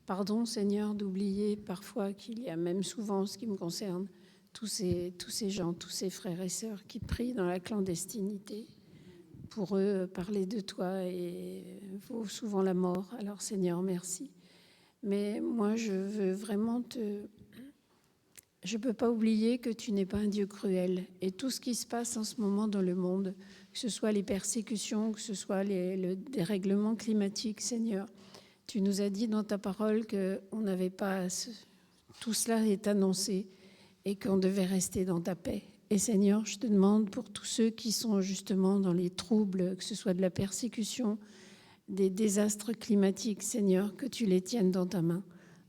Pardon, Seigneur, d'oublier parfois qu'il y a même souvent, ce qui me concerne, tous ces gens, tous ces frères et sœurs qui prient dans la clandestinité. Pour eux, parler de toi vaut souvent la mort. Alors, Seigneur, merci. Mais moi, je veux vraiment Je ne peux pas oublier que tu n'es pas un Dieu cruel. Et tout ce qui se passe en ce moment dans le monde, que ce soit les persécutions, que ce soit le dérèglement climatique, Seigneur, tu nous as dit dans ta parole qu'on n'avait pas... Tout cela est annoncé et qu'on devait rester dans ta paix. Et Seigneur, je te demande pour tous ceux qui sont justement dans les troubles, que ce soit de la persécution, des désastres climatiques, Seigneur, que tu les tiennes dans ta main.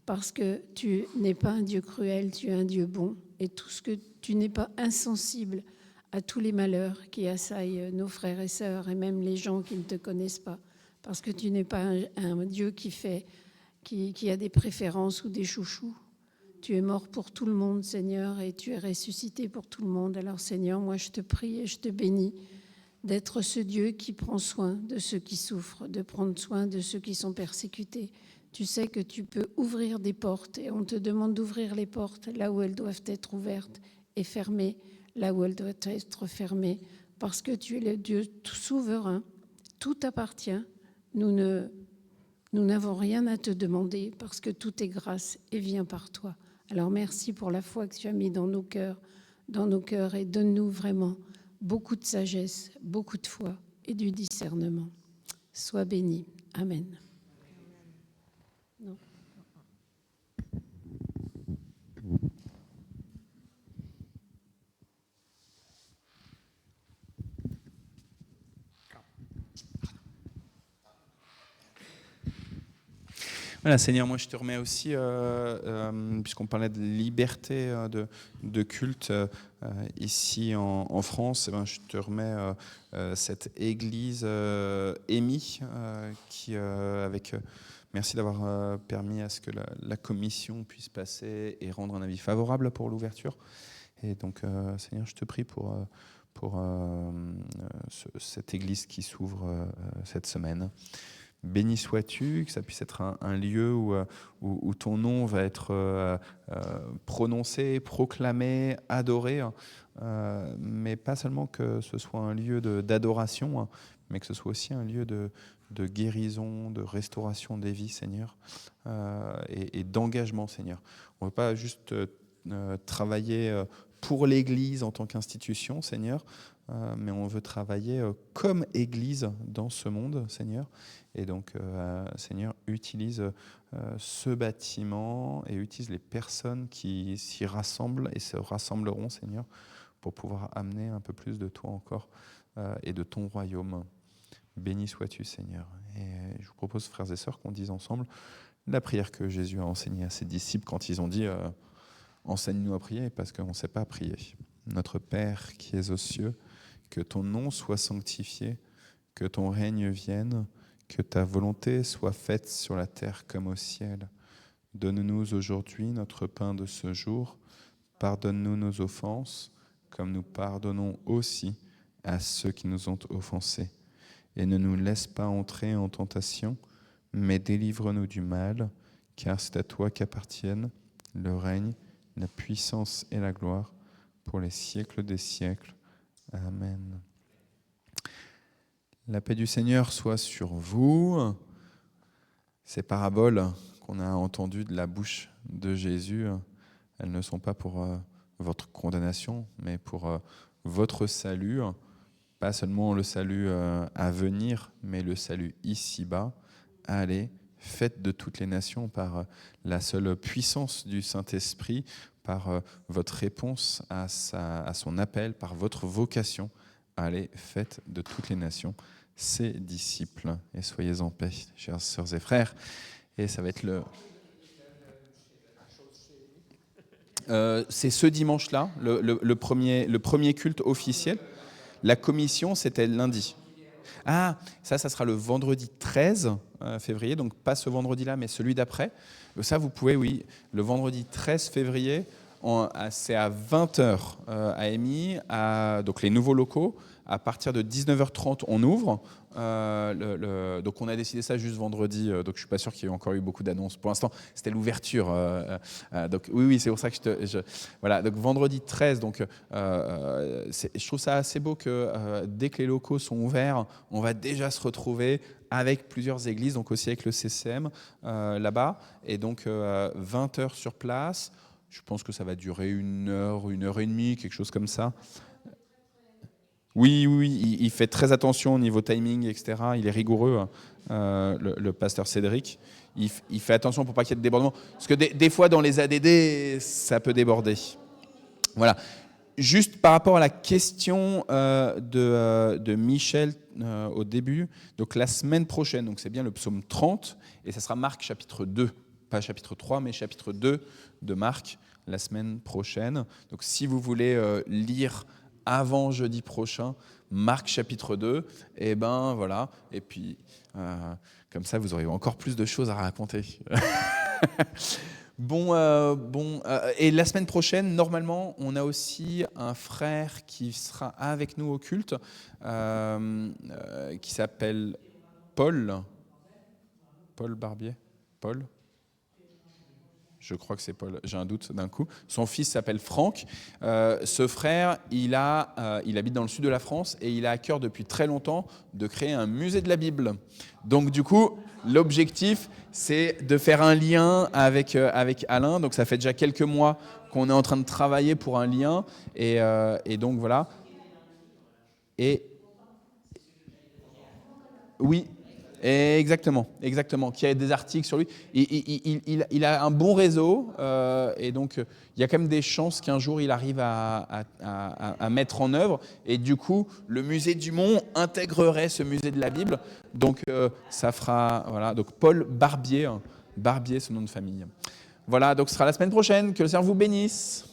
Parce que tu n'es pas un Dieu cruel, tu es un Dieu bon. Et tout ce que tu n'es pas insensible à tous les malheurs qui assaillent nos frères et sœurs et même les gens qui ne te connaissent pas. Parce que tu n'es pas un Dieu qui a des préférences ou des chouchous. Tu es mort pour tout le monde, Seigneur, et tu es ressuscité pour tout le monde. Alors, Seigneur, moi, je te prie et je te bénis d'être ce Dieu qui prend soin de ceux qui souffrent, de prendre soin de ceux qui sont persécutés. Tu sais que tu peux ouvrir des portes et on te demande d'ouvrir les portes là où elles doivent être ouvertes et fermer là où elles doivent être fermées parce que tu es le Dieu tout souverain, tout t'appartient. Nous n'avons rien à te demander parce que tout est grâce et vient par toi. Alors merci pour la foi que tu as mis dans nos cœurs et donne-nous vraiment beaucoup de sagesse, beaucoup de foi et du discernement. Sois béni. Amen. Non. Voilà, Seigneur, moi je te remets aussi, puisqu'on parlait de liberté de culte ici en France, je te remets cette église EMI qui, avec Merci d'avoir permis à ce que la commission puisse passer et rendre un avis favorable pour l'ouverture. Et donc, Seigneur, je te prie pour cette église qui s'ouvre cette semaine. Béni sois-tu, que ça puisse être un lieu où ton nom va être prononcé, proclamé, adoré, mais pas seulement que ce soit un lieu d'adoration, mais que ce soit aussi un lieu de guérison, de restauration des vies, Seigneur, et d'engagement, Seigneur. On ne veut pas juste travailler pour l'Église en tant qu'institution, Seigneur, mais on veut travailler comme Église dans ce monde, Seigneur. Et donc, Seigneur, utilise ce bâtiment et utilise les personnes qui s'y rassemblent et se rassembleront, Seigneur, pour pouvoir amener un peu plus de toi encore et de ton royaume. Béni sois-tu, Seigneur. Et je vous propose, frères et sœurs, qu'on dise ensemble la prière que Jésus a enseignée à ses disciples quand ils ont dit « Enseigne-nous à prier » parce qu'on ne sait pas prier. Notre Père qui es aux cieux, que ton nom soit sanctifié, que ton règne vienne, que ta volonté soit faite sur la terre comme au ciel. Donne-nous aujourd'hui notre pain de ce jour. Pardonne-nous nos offenses, comme nous pardonnons aussi à ceux qui nous ont offensés. Et ne nous laisse pas entrer en tentation, mais délivre-nous du mal, car c'est à toi qu'appartiennent le règne, la puissance et la gloire pour les siècles des siècles. Amen. La paix du Seigneur soit sur vous. Ces paraboles qu'on a entendues de la bouche de Jésus, elles ne sont pas pour votre condamnation, mais pour votre salut. Pas seulement le salut à venir, mais le salut ici-bas. Allez, faites de toutes les nations par la seule puissance du Saint-Esprit, par votre réponse à son appel, par votre vocation. Allez, faites de toutes les nations ses disciples. Et soyez en paix, chers sœurs et frères. Et ça va être c'est ce dimanche-là, le premier culte officiel. La commission, c'était lundi. Ah, ça sera le vendredi 13 février, donc pas ce vendredi-là, mais celui d'après. Ça, vous pouvez, oui, le vendredi 13 février, c'est à 20h à EMI, donc les nouveaux locaux. À partir de 19h30, on ouvre. Donc on a décidé ça juste vendredi, donc je ne suis pas sûr qu'il y ait encore eu beaucoup d'annonces. Pour l'instant, c'était l'ouverture. Donc oui, c'est pour ça que voilà, donc vendredi 13, donc, je trouve ça assez beau que dès que les locaux sont ouverts, on va déjà se retrouver avec plusieurs églises, donc aussi avec le CCM là-bas. Et donc 20h sur place. Je pense que ça va durer 1 heure, 1 heure et demie, quelque chose comme ça. Oui, il fait très attention au niveau timing, etc. Il est rigoureux, le pasteur Cédric. Il fait attention pour pas qu'il y ait de débordement. Parce que des fois, dans les ADD, ça peut déborder. Voilà. Juste par rapport à la question de Michel au début, donc la semaine prochaine, donc c'est bien le psaume 30, et ça sera Marc chapitre 2, pas chapitre 3, mais chapitre 2 de Marc, la semaine prochaine. Donc si vous voulez lire avant jeudi prochain, Marc chapitre 2, et ben voilà, et puis comme ça vous aurez encore plus de choses à raconter. Et la semaine prochaine, normalement, on a aussi un frère qui sera avec nous au culte, qui s'appelle Paul Barbier. Paul ? Je crois que c'est Paul, j'ai un doute d'un coup. Son fils s'appelle Franck. Ce frère, il habite dans le sud de la France et il a à cœur depuis très longtemps de créer un musée de la Bible. Donc du coup, l'objectif, c'est de faire un lien avec Alain. Donc ça fait déjà quelques mois qu'on est en train de travailler pour un lien. Et donc voilà. Et oui. Exactement, qui a des articles sur lui. Il a un bon réseau et donc il y a quand même des chances qu'un jour il arrive à mettre en œuvre. Et du coup, le musée du Mont intégrerait ce musée de la Bible. Donc ça fera, voilà. Donc Paul Barbier, Barbier, son nom de famille. Voilà, donc ce sera la semaine prochaine. Que le Seigneur vous bénisse.